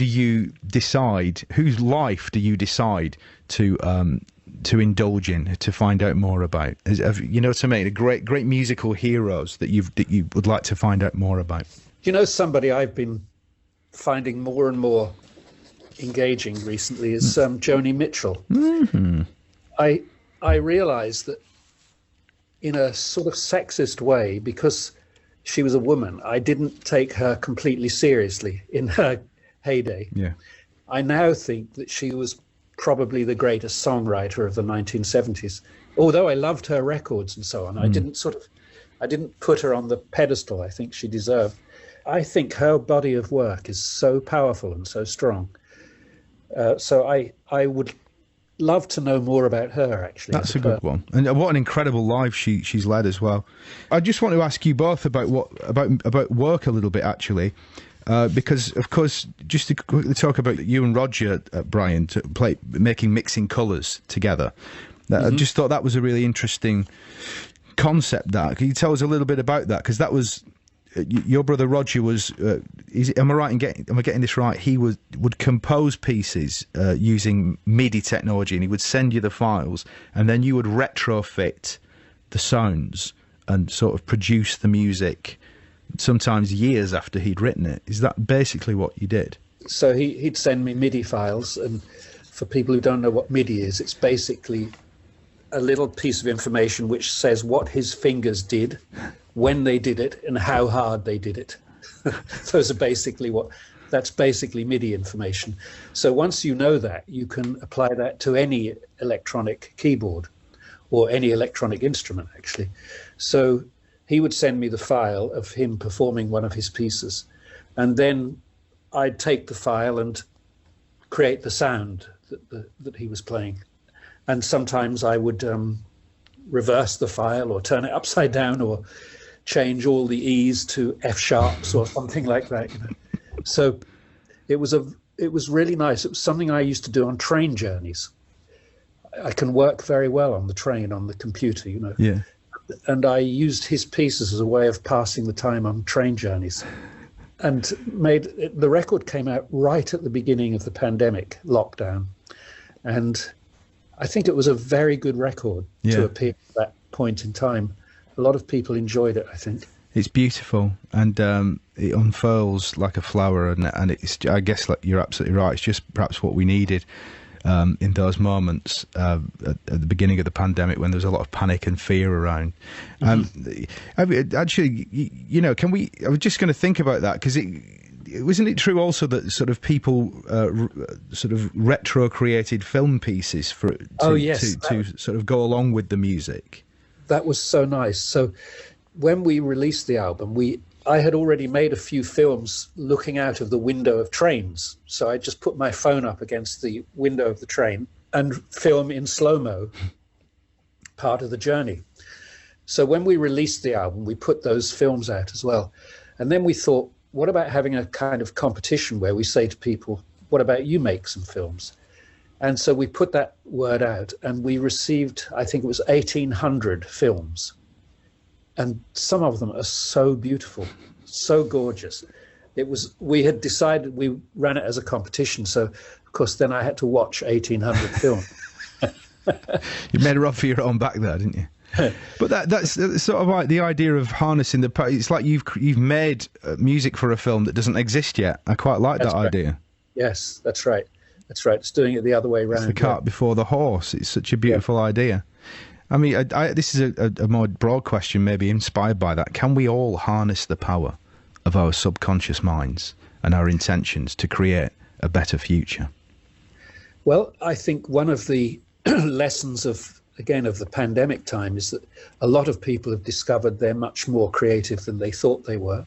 life do you decide to indulge in, to find out more about? You know what I mean? Great musical heroes that you would like to find out more about. Somebody I've been finding more and more engaging recently is Joni Mitchell. Mm-hmm. I realised that in a sort of sexist way, because she was a woman, I didn't take her completely seriously in her heyday. Yeah. I now think that she was probably the greatest songwriter of the 1970s. Although I loved her records and so on, I didn't put her on the pedestal I think she deserved. I think her body of work is so powerful and so strong. So I would love to know more about her, actually. That's a good one. And what an incredible life she's led as well. I just want to ask you both about work a little bit, actually. Because, of course, just to quickly talk about you and Roger, Brian, making Mixing Colours together. I just thought that was a really interesting concept. Can you tell us a little bit about that? Because that was... Your brother Roger was. Am I getting this right? He would compose pieces using MIDI technology, and he would send you the files, and then you would retrofit the sounds and sort of produce the music. Sometimes years after he'd written it. Is that basically what you did? So he'd send me MIDI files, and for people who don't know what MIDI is, it's basically a little piece of information which says what his fingers did, when they did it, and how hard they did it. That's basically MIDI information. So once you know that, you can apply that to any electronic keyboard or any electronic instrument, actually. So he would send me the file of him performing one of his pieces, and then I'd take the file and create the sound that he was playing. And sometimes I would reverse the file or turn it upside down or change all the E's to F sharps or something like that. So it was really nice. It was something I used to do on train journeys. I can work very well on the train, on the computer, Yeah. And I used his pieces as a way of passing the time on train journeys. And the record came out right at the beginning of the pandemic lockdown. And I think it was a very good record to appear at that point in time. A lot of people enjoyed it, I think. It's beautiful, and it unfurls like a flower, and it's. I guess you're absolutely right. It's just perhaps what we needed in those moments at the beginning of the pandemic, when there was a lot of panic and fear around. Actually, can we? I was just going to think about that, because wasn't it true also that sort of people sort of retro created film pieces to sort of go along with the music? That was so nice. So when we released the album, I had already made a few films looking out of the window of trains. So I just put my phone up against the window of the train and film in slow-mo part of the journey. So when we released the album, we put those films out as well. And then we thought, what about having a kind of competition where we say to people, what about you make some films? And so we put that word out, and we received, I think it was 1,800 films. And some of them are so beautiful, so gorgeous. We had decided, we ran it as a competition. So, of course, then I had to watch 1,800 films. You made a run for your own back there, didn't you? But that's sort of like the idea of harnessing the. It's like you've made music for a film that doesn't exist yet. I quite like that idea. Yes, that's right. That's right. It's doing it the other way around. It's the cart before the horse. It's such a beautiful idea. I mean, this is a more broad question, maybe inspired by that. Can we all harness the power of our subconscious minds and our intentions to create a better future? Well, I think one of the lessons of the pandemic time is that a lot of people have discovered they're much more creative than they thought they were.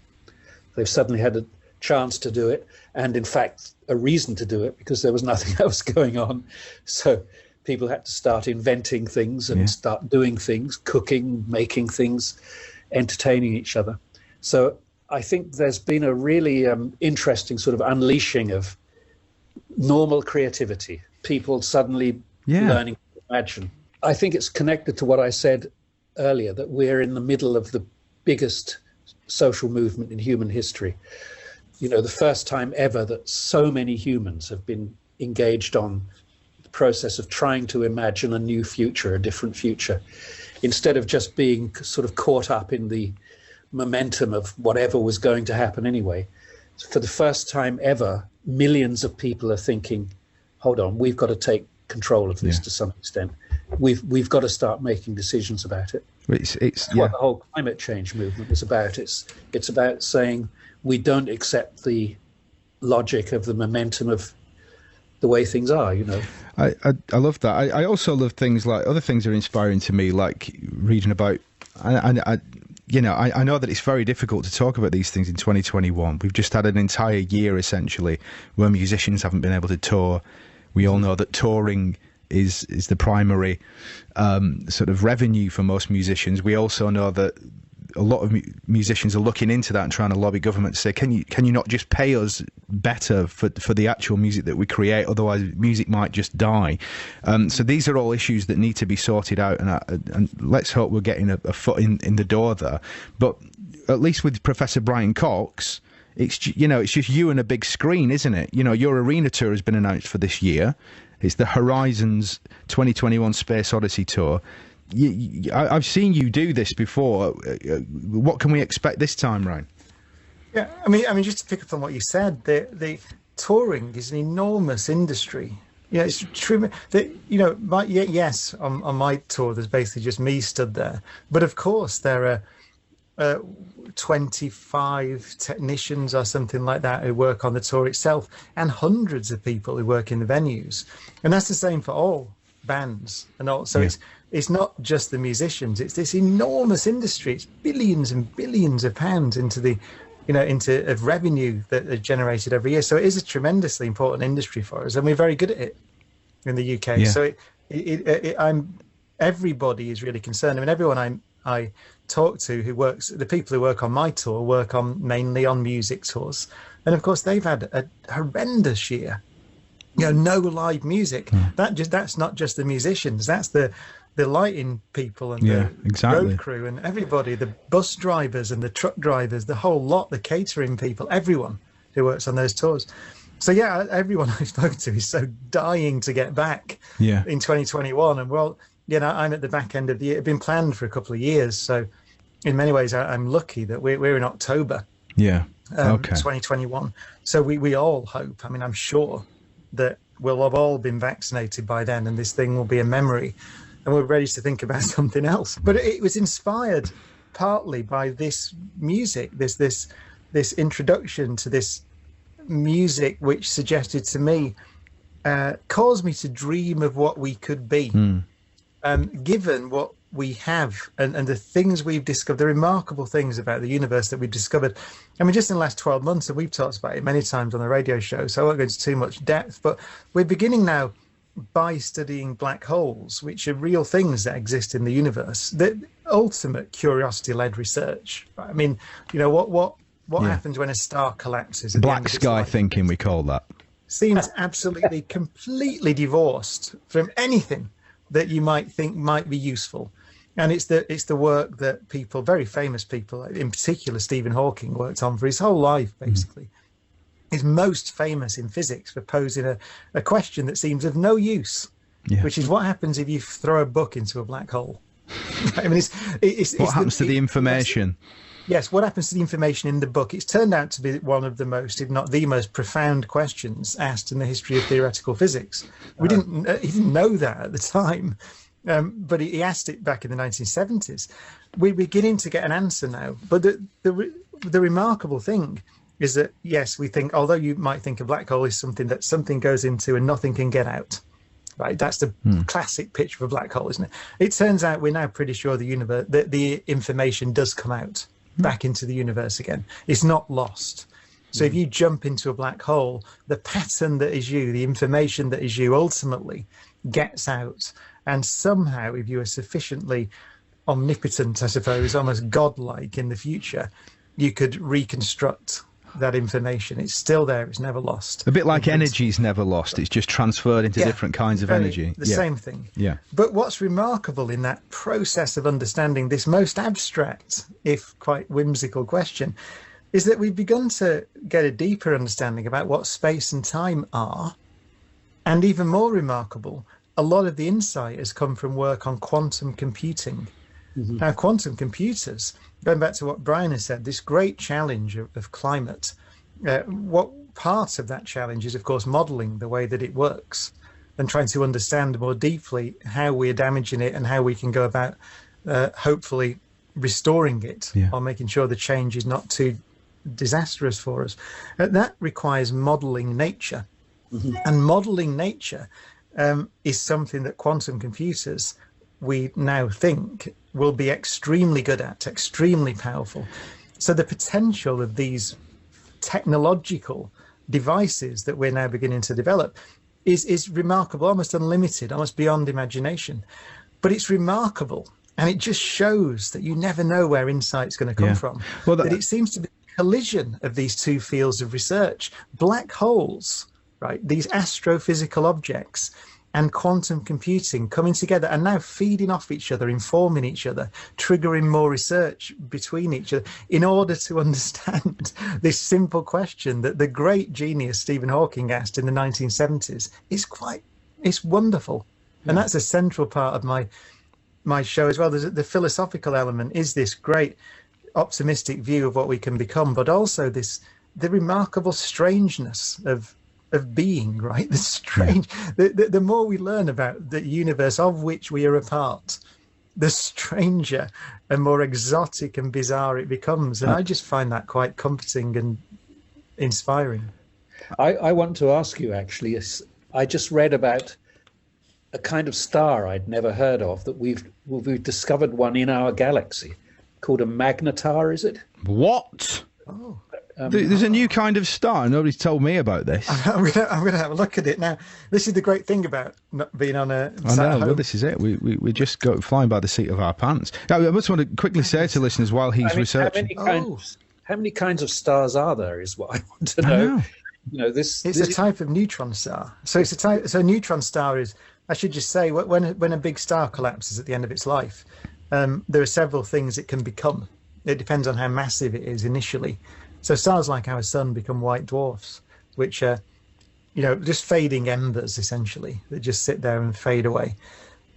They've suddenly had a chance to do it, and in fact a reason to do it, because there was nothing else going on. So people had to start inventing things and start doing things, cooking, making things, entertaining each other. So I think there's been a really interesting sort of unleashing of normal creativity. People suddenly learning to imagine. I think it's connected to what I said earlier, that we're in the middle of the biggest social movement in human history. You know, the first time ever that so many humans have been engaged on the process of trying to imagine a new future, a different future, instead of just being sort of caught up in the momentum of whatever was going to happen anyway. For the first time ever, millions of people are thinking, hold on, we've got to take control of this to some extent. We've got to start making decisions about it. It's what the whole climate change movement is about. It's about saying we don't accept the logic of the momentum of the way things are, you know. I love that. I also love things like, other things are inspiring to me, like reading about, I know that it's very difficult to talk about these things in 2021. We've just had an entire year, essentially, where musicians haven't been able to tour. We all know that touring is the primary sort of revenue for most musicians. We also know that a lot of musicians are looking into that and trying to lobby government to say, can you not just pay us better for the actual music that we create? Otherwise, music might just die. So these are all issues that need to be sorted out, and let's hope we're getting a foot in the door there. But at least with Professor Brian Cox, it's just you and a big screen, isn't it? You know, your arena tour has been announced for this year. It's the Horizons 2021 Space Odyssey Tour. I've seen you do this before. What can we expect this time, Ryan? Yeah, I mean, just to pick up on what you said, the touring is an enormous industry. Yeah, it's true. Yes, on my tour, there's basically just me stood there. But of course, there are 25 technicians or something like that who work on the tour itself, and hundreds of people who work in the venues. And that's the same for all bands. And also, it's not just the musicians. It's this enormous industry. It's billions and billions of pounds into of revenue that are generated every year. So it is a tremendously important industry for us, and we're very good at it in the UK. Yeah. So everybody is really concerned. I mean, everyone I talk to the people who work on my tour work mainly on music tours, and of course they've had a horrendous year. No live music. That's not just the musicians. That's the lighting people and the road crew and everybody, the bus drivers and the truck drivers, the whole lot, the catering people, everyone who works on those tours. So everyone I've spoken to is so dying to get back in 2021. And I'm at the back end of the year. It's been planned for a couple of years. So in many ways, I'm lucky that we're in October 2021. So we all hope, I mean, I'm sure that we'll have all been vaccinated by then and this thing will be a memory and we're ready to think about something else. But it was inspired partly by this music, this introduction to this music which suggested to me, caused me to dream of what we could be, given what we have and the things we've discovered, the remarkable things about the universe that we've discovered. I mean, just in the last 12 months, and we've talked about it many times on the radio show, so I won't go into too much depth, but we're beginning now by studying black holes, which are real things that exist in the universe, the ultimate curiosity-led research. I mean, what happens when a star collapses? Black sky thinking, we call that. Seems absolutely completely divorced from anything that you might think might be useful. And it's the work that people, very famous people, in particular Stephen Hawking, worked on for his whole life, basically. He's most famous in physics for posing a question that seems of no use, which is what happens if you throw a book into a black hole. I mean, what happens to the information? Yes, what happens to the information in the book? It's turned out to be one of the most, if not the most profound questions asked in the history of theoretical physics. He didn't know that at the time. But he asked it back in the 1970s. We're beginning to get an answer now. But the remarkable thing is that, yes, we think, although you might think a black hole is something that something goes into and nothing can get out, right? That's the classic picture of a black hole, isn't it? It turns out we're now pretty sure that the information does come out back into the universe again. It's not lost. So if you jump into a black hole, the pattern that is you, the information that is you, ultimately gets out. And somehow, if you are sufficiently omnipotent, I suppose, almost godlike in the future, you could reconstruct that information. It's still there. It's never lost. A bit like energy's never lost. It's just transferred into different kinds of energy. The same thing. Yeah. But what's remarkable in that process of understanding this most abstract, if quite whimsical question, is that we've begun to get a deeper understanding about what space and time are. And even more remarkable, a lot of the insight has come from work on quantum computing. Now, quantum computers, going back to what Brian has said, this great challenge of climate, what part of that challenge is, of course, modelling the way that it works and trying to understand more deeply how we're damaging it and how we can go about hopefully restoring it or making sure the change is not too disastrous for us. That requires modelling nature. And modelling nature is something that quantum computers, we now think, will be extremely good at, extremely powerful. So the potential of these technological devices that we're now beginning to develop is remarkable, almost unlimited, almost beyond imagination. But it's remarkable, and it just shows that you never know where insight's going to come from. Well, that it seems to be a collision of these two fields of research. Black holes, right, these astrophysical objects, and quantum computing coming together and now feeding off each other, informing each other, triggering more research between each other in order to understand this simple question that the great genius Stephen Hawking asked in the 1970s. It's wonderful. And that's a central part of my show as well. There's the philosophical element is this great optimistic view of what we can become, but also the remarkable strangeness of being, right? The strange, the more we learn about the universe of which we are a part, the stranger and more exotic and bizarre it becomes. And I just find that quite comforting and inspiring. I want to ask you, actually, I just read about a kind of star I'd never heard of that we've discovered one in our galaxy called a magnetar, is it? What? Oh. There's a new kind of star. Nobody's told me about this. I'm gonna have a look at it now. This is the great thing about not being on a. I know. Well, this is it. We just go flying by the seat of our pants. I just want to quickly say to listeners while he's researching. How many kinds of stars are there? Is what I want to know. It's a type of neutron star. So it's a type. So a neutron star is. I should just say when a big star collapses at the end of its life, there are several things it can become. It depends on how massive it is initially. So stars like our sun become white dwarfs, which are, just fading embers, essentially, that just sit there and fade away.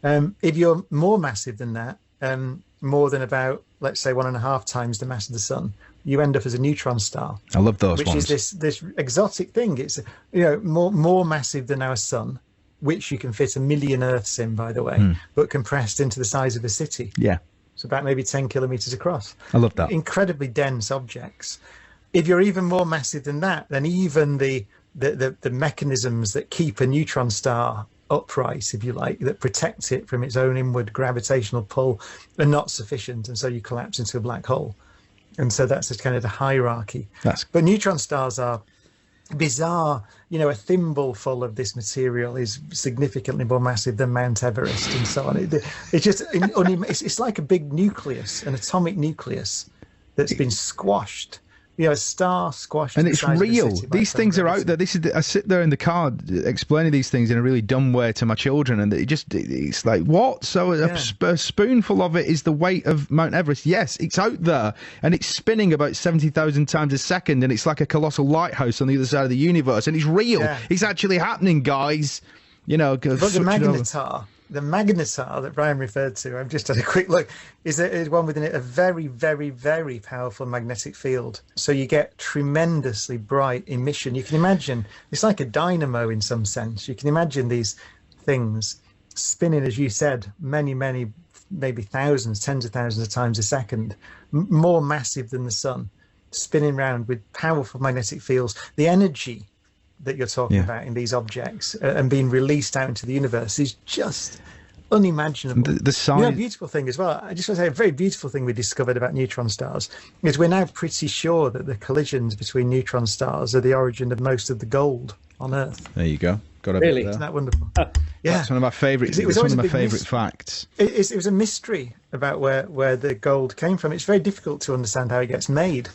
If you're more massive than that, more than about, let's say, 1.5 times the mass of the sun, you end up as a neutron star. I love those which ones. Is this exotic thing. It's, more massive than our sun, which you can fit 1 million Earths in, by the way, but compressed into the size of a city. Yeah. So about maybe 10 kilometers across. I love that. Incredibly dense objects. if you're even more massive than that, then even the mechanisms that keep a neutron star upright, if you like, that protect it from its own inward gravitational pull, are not sufficient, and so you collapse into a black hole. And so that's kind of the hierarchy. But neutron stars are bizarre. A thimbleful of this material is significantly more massive than Mount Everest, and so on. It's just it's like a big nucleus, an atomic nucleus that's been squashed. A star squashed. And it's real. These things are out there. I sit there in the car explaining these things in a really dumb way to my children, and it's like, what? So a spoonful of it is the weight of Mount Everest. Yes, it's out there, and it's spinning about 70,000 times a second, and it's like a colossal lighthouse on the other side of the universe, and it's real. Yeah. It's actually happening, guys. But the magnetar that Brian referred to, I've just had a quick look, is one within it a very, very, very powerful magnetic field. So you get tremendously bright emission. You can imagine, it's like a dynamo in some sense. You can imagine these things spinning, as you said, many, many, maybe thousands, tens of thousands of times a second, more massive than the sun, spinning around with powerful magnetic fields. The energy that you're talking about in these objects and being released out into the universe is just unimaginable. The size... beautiful thing as well, I just want to say a very beautiful thing we discovered about neutron stars is we're now pretty sure that the collisions between neutron stars are the origin of most of the gold on Earth. There you go. Got a really? bit there. Isn't that wonderful? That's one of my favourite. It's one of my favourite facts. It was a mystery about where the gold came from. It's very difficult to understand how it gets made.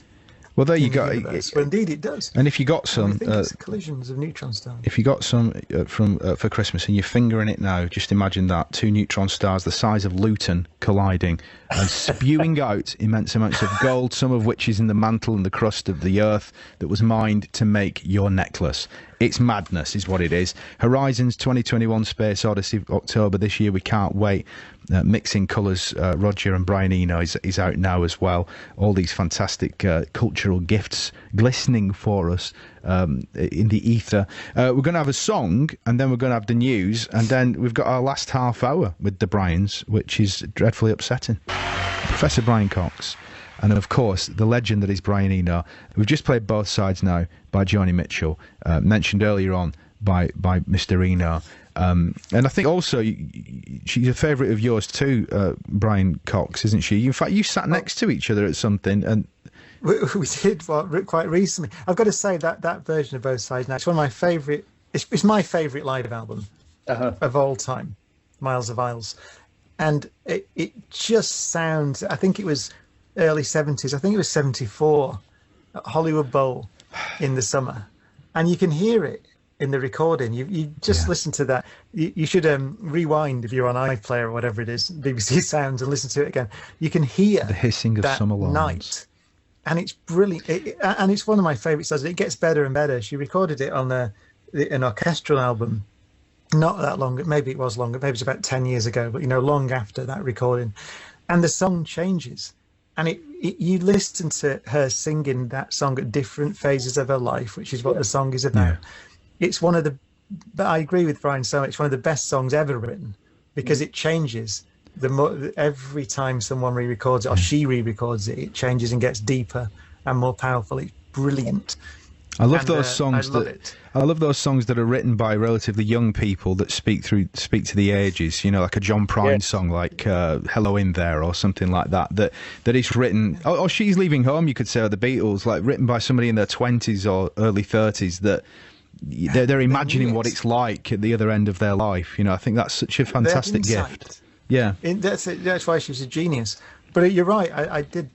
Well, there you go. Well, indeed, it does. And if you got some, it's collisions of neutron stars. If you got some for Christmas and you're fingering it now, just imagine that 2 neutron stars the size of Luton colliding and spewing out immense amounts of gold, some of which is in the mantle and the crust of the Earth that was mined to make your necklace. It's madness, is what it is. Horizons 2021 Space Odyssey, October this year. We can't wait. Mixing Colours, Roger and Brian Eno is out now as well. All these fantastic cultural gifts glistening for us in the ether. We're going to have a song, and then we're going to have the news, and then we've got our last half hour with the Bryans, which is dreadfully upsetting. Professor Brian Cox. And of course, the legend that is Brian Eno. We've just played Both Sides Now by Joni Mitchell, mentioned earlier on by Mr. Eno. And I think also she's a favourite of yours too, Brian Cox, isn't she? In fact, you sat next to each other at something, and we did quite recently. I've got to say that version of Both Sides Now, it's one of my favourite. It's my favourite live album of all time, Miles of Isles, and it just sounds. I think it was early 70s. I think it was 74 at Hollywood Bowl in the summer, and you can hear it in the recording. You just listen to that. You should rewind if you're on iPlayer or whatever it is, BBC Sounds, and listen to it again. You can hear the hissing of summer lawns. Night, and it's brilliant. And it's one of my favourite stars. It gets better and better. She recorded it on an orchestral album not that long. Maybe it was longer. Maybe it was about 10 years ago. But long after that recording, and the song changes. And you listen to her singing that song at different phases of her life, which is what the song is about. Yeah. It's one of the, but I agree with Brian so much, it's one of the best songs ever written because it changes. Every time someone re-records it or she re-records it, it changes and gets deeper and more powerful. It's brilliant. I love those songs. I love those songs that are written by relatively young people that speak to the ages. Like a John Prine song, like "Hello in There" or something like that. That is written. Or "She's Leaving Home," you could say, or the Beatles, like written by somebody in their 20s or early 30s. That they're imagining what it's like at the other end of their life. I think that's such a fantastic gift. Yeah, that's why she's a genius. But you're right. I did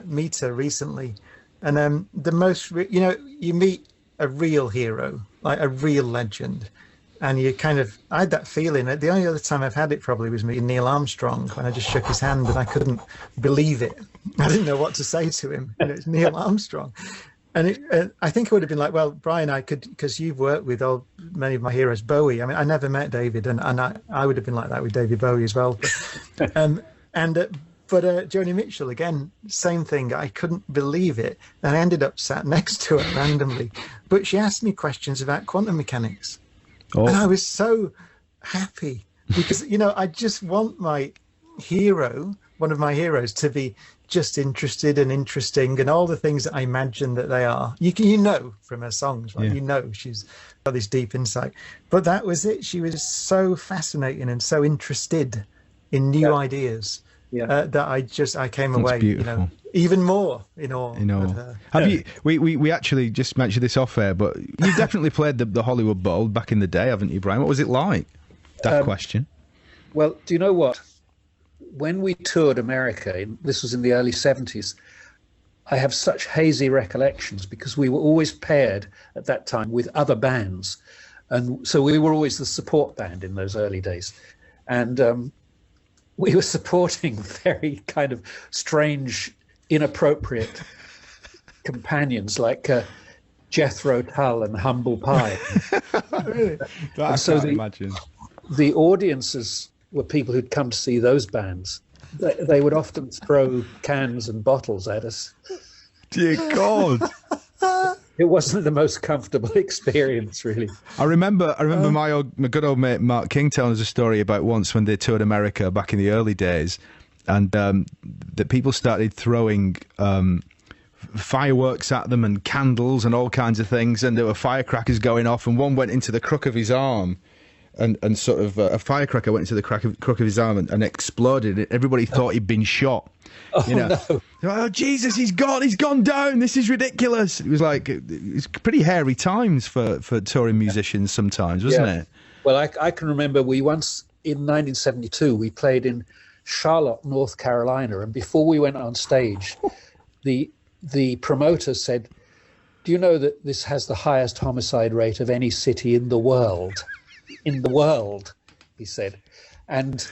meet her recently. And you meet a real hero, like a real legend, and I had that feeling. The only other time I've had it probably was meeting Neil Armstrong, when I just shook his hand and I couldn't believe it. I didn't know what to say to him. It's Neil Armstrong. And I think it would have been like, well, Brian, I could, because you've worked with many of my heroes, Bowie. I mean, I never met David, and I would have been like that with David Bowie as well. But Joni Mitchell, again, same thing. I couldn't believe it. And I ended up sat next to her randomly. But she asked me questions about quantum mechanics. Oh. And I was so happy because, I just want my hero, one of my heroes, to be just interested and interesting, and all the things that I imagine that they are. You know from her songs, right? Yeah. You know she's got this deep insight. But that was it. She was so fascinating and so interested in new ideas that I came away, beautiful. even more in awe of her. Have you? We actually just mentioned this off air, but you've definitely played the Hollywood Bowl back in the day, haven't you, Brian? What was it like? That question. Well, do you know what? When we toured America, this was in the early 70s, I have such hazy recollections because we were always paired at that time with other bands. And so we were always the support band in those early days. And we were supporting very kind of strange, inappropriate companions like Jethro Tull and Humble Pie. Really? I can't imagine. The audiences were people who'd come to see those bands. They would often throw cans and bottles at us. Dear God. It wasn't the most comfortable experience, really. I remember my good old mate Mark King telling us a story about once when they toured America back in the early days, and that people started throwing fireworks at them and candles and all kinds of things, and there were firecrackers going off, and one went into the crook of his arm. And sort of a firecracker went into the crook of his arm and exploded. Everybody thought he'd been shot. Oh, no. Oh, Jesus, he's gone down. This is ridiculous. It was like, it's pretty hairy times for touring musicians sometimes, wasn't it? Well, I can remember we once, in 1972, we played in Charlotte, North Carolina. And before we went on stage, the promoter said, "Do you know that this has the highest homicide rate of any city in the world?" In the world, he said. And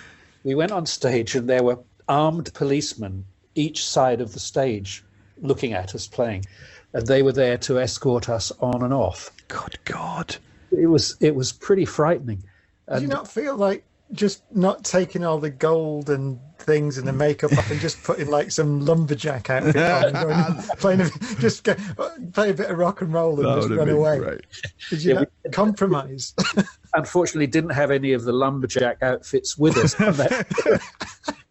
we went on stage and there were armed policemen each side of the stage looking at us playing, and they were there to escort us on and off. Good God. It was pretty frightening. Did you not feel like just not taking all the gold and things and the makeup off and just putting like some lumberjack outfit on and play a bit of rock and roll and just run away? Great. Did you not compromise? Unfortunately, didn't have any of the lumberjack outfits with us.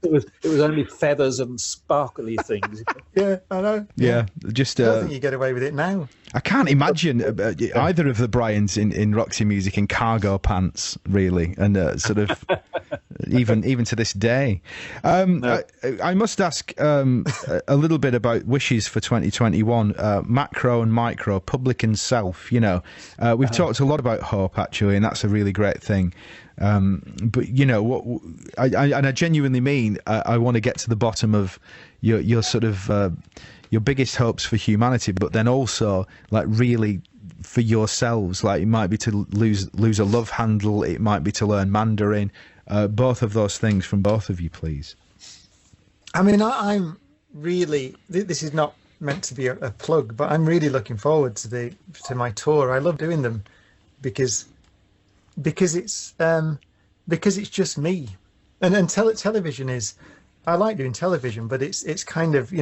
It was only feathers and sparkly things. Yeah, I know. Yeah, I don't think you get away with it now. I can't imagine either of the Bryans in Roxy Music in cargo pants, really, and sort of even to this day. No. I must ask a little bit about wishes for 2021. Macro and micro, public and self. We've talked a lot about hope actually, and that's a really great thing. But what I genuinely mean, I want to get to the bottom of your sort of your biggest hopes for humanity, but then also like really for yourselves. Like it might be to lose a love handle, it might be to learn Mandarin. Both of those things from both of you, please. I mean, I'm really. This is not meant to be a plug, but I'm really looking forward to my tour. I love doing them because it's just me, and television is. I like doing television, but it's kind of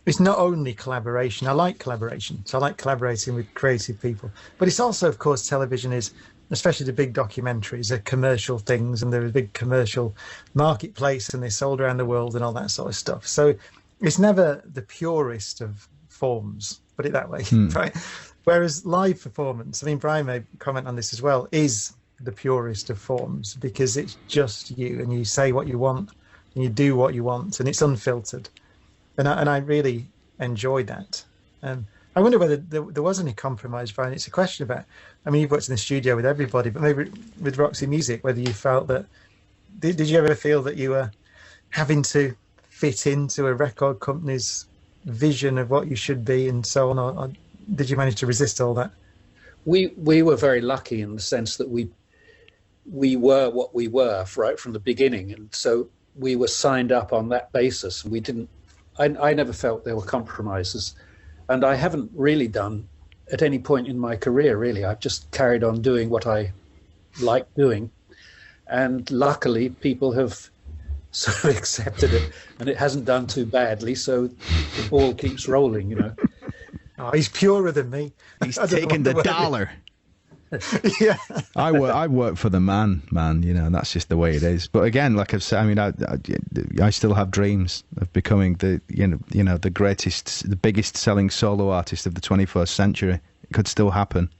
it's not only collaboration. I like collaboration, so I like collaborating with creative people. But it's also, of course, television is, especially the big documentaries, are commercial things, and they're a big commercial marketplace, and they're sold around the world and all that sort of stuff. So it's never the purest of forms, put it that way, right? Whereas live performance, I mean, Brian may comment on this as well, is the purest of forms because it's just you, and you say what you want, and you do what you want, and it's unfiltered. And I really enjoyed that. I wonder whether there was any compromise, Brian. It's a question about, I mean, you've worked in the studio with everybody, but maybe with Roxy Music, whether you felt that, did you ever feel that you were having to fit into a record company's vision of what you should be and so on, or did you manage to resist all that? We were very lucky in the sense that we were what we were right from the beginning, and so we were signed up on that basis. We didn't. I never felt there were compromises, and I haven't really done at any point in my career. Really, I've just carried on doing what I like doing, and luckily people have sort of accepted it, and it hasn't done too badly. So the ball keeps rolling, Oh, he's purer than me. He's taking the dollar. Yeah. I work for the man, and that's just the way it is. But again, like I've said, I mean, I still have dreams of becoming the greatest, the biggest selling solo artist of the 21st century. It could still happen.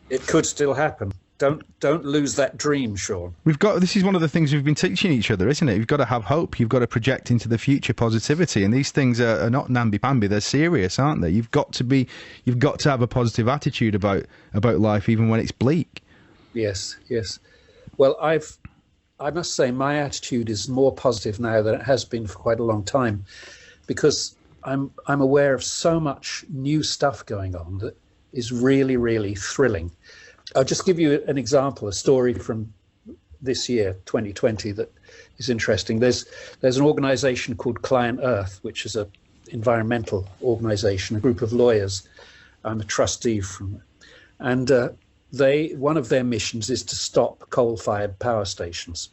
It could still happen. Don't lose that dream, Shaun. This is one of the things we've been teaching each other, isn't it? You've got to have hope. You've got to project into the future positivity. And these things are not namby-pamby. They're serious, aren't they? You've got to have a positive attitude about life, even when it's bleak. Yes. Well, I must say my attitude is more positive now than it has been for quite a long time, because I'm aware of so much new stuff going on that is really, really thrilling. I'll just give you an example, a story from this year, 2020, that is interesting. There's an organization called Client Earth, which is an environmental organization, a group of lawyers. I'm a trustee from it. And one of their missions is to stop coal-fired power stations.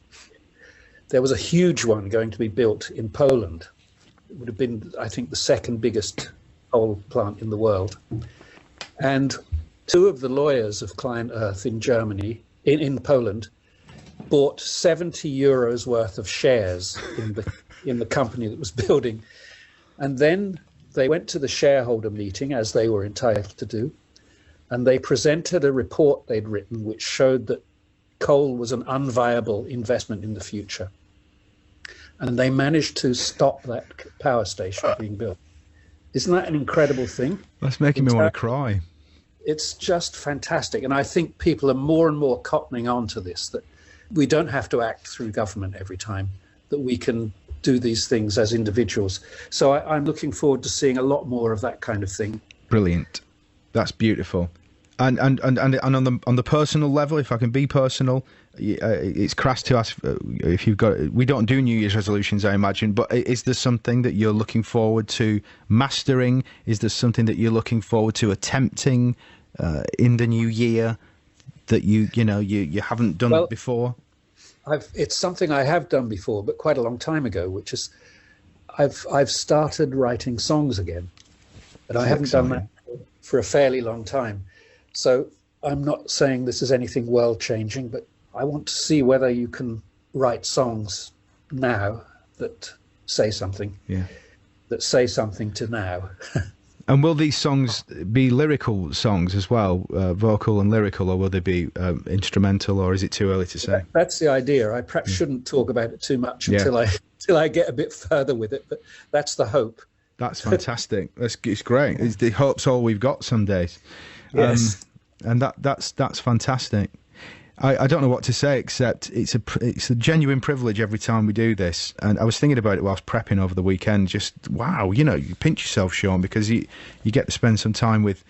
There was a huge one going to be built in Poland. It would have been, I think, the second biggest coal plant in the world. And two of the lawyers of Client Earth in Germany, in Poland, bought 70 euros worth of shares in the company that was building. And then they went to the shareholder meeting, as they were entitled to do, and they presented a report they'd written which showed that coal was an unviable investment in the future. And they managed to stop that power station being built. Isn't that an incredible thing? That's making me want to cry. It's just fantastic. And I think people are more and more cottoning on to this, that we don't have to act through government every time, that we can do these things as individuals. So I'm looking forward to seeing a lot more of that kind of thing. Brilliant. That's beautiful. And on the personal level, if I can be personal, it's crass to ask if you've got. We don't do New Year's resolutions, I imagine, but is there something that you're looking forward to mastering? Is there something that you're looking forward to attempting in the new year that you haven't done before? It's something I have done before, but quite a long time ago, which is I've started writing songs again, but I haven't done that for a fairly long time. So I'm not saying this is anything world-changing, but I want to see whether you can write songs now that say something. Yeah. That say something to now. And will these songs be lyrical songs as well, vocal and lyrical, or will they be instrumental, or is it too early to say? That's the idea. I perhaps shouldn't talk about it too much until I get a bit further with it, but that's the hope. That's fantastic. It's great. The hope's all we've got some days. Yes. And that's fantastic. I don't know what to say except it's a genuine privilege every time we do this. And I was thinking about it whilst prepping over the weekend. Just wow, you pinch yourself, Shaun, because you get to spend some time with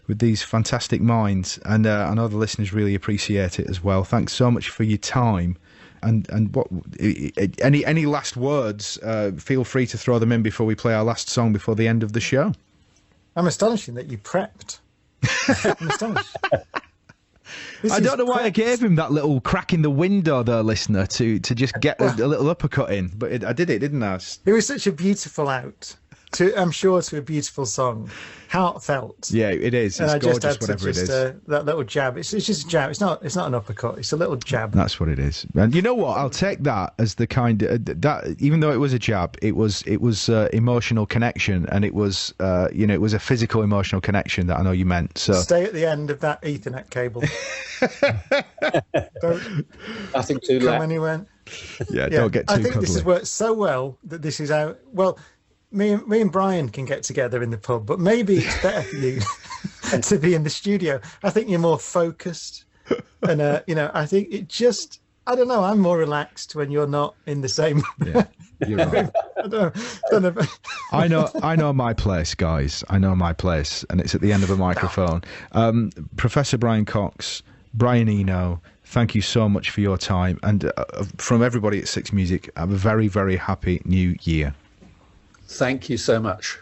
these fantastic minds, and I know the listeners really appreciate it as well. Thanks so much for your time. And what any last words? Feel free to throw them in before we play our last song before the end of the show. I'm astonishing that you prepped. I'm astonished. I don't know why I gave him that little crack in the window, though, listener, to just get a little uppercut in. But I did it, didn't I? It was such a beautiful out. I'm sure to a beautiful song, heartfelt. Yeah, it is. It's gorgeous, whatever it is. That little jab. It's just a jab. It's not an uppercut. It's a little jab. That's what it is. And you know what? I'll take that as the kind of that. Even though it was a jab, it was emotional connection, and it was it was a physical emotional connection that I know you meant. So stay at the end of that Ethernet cable. Nothing too come anywhere. Yeah, don't get too. I think cuddly. this has worked so well that this is out. Well. Me and Brian can get together in the pub, but maybe it's better for you to be in the studio. I think you're more focused, and I think it just. I don't know. I'm more relaxed when you're not in the same. Yeah, you're right. I don't know. I know my place, guys. I know my place, and it's at the end of a microphone. Professor Brian Cox, Brian Eno, thank you so much for your time, and from everybody at Six Music, have a very, very happy New Year. Thank you so much.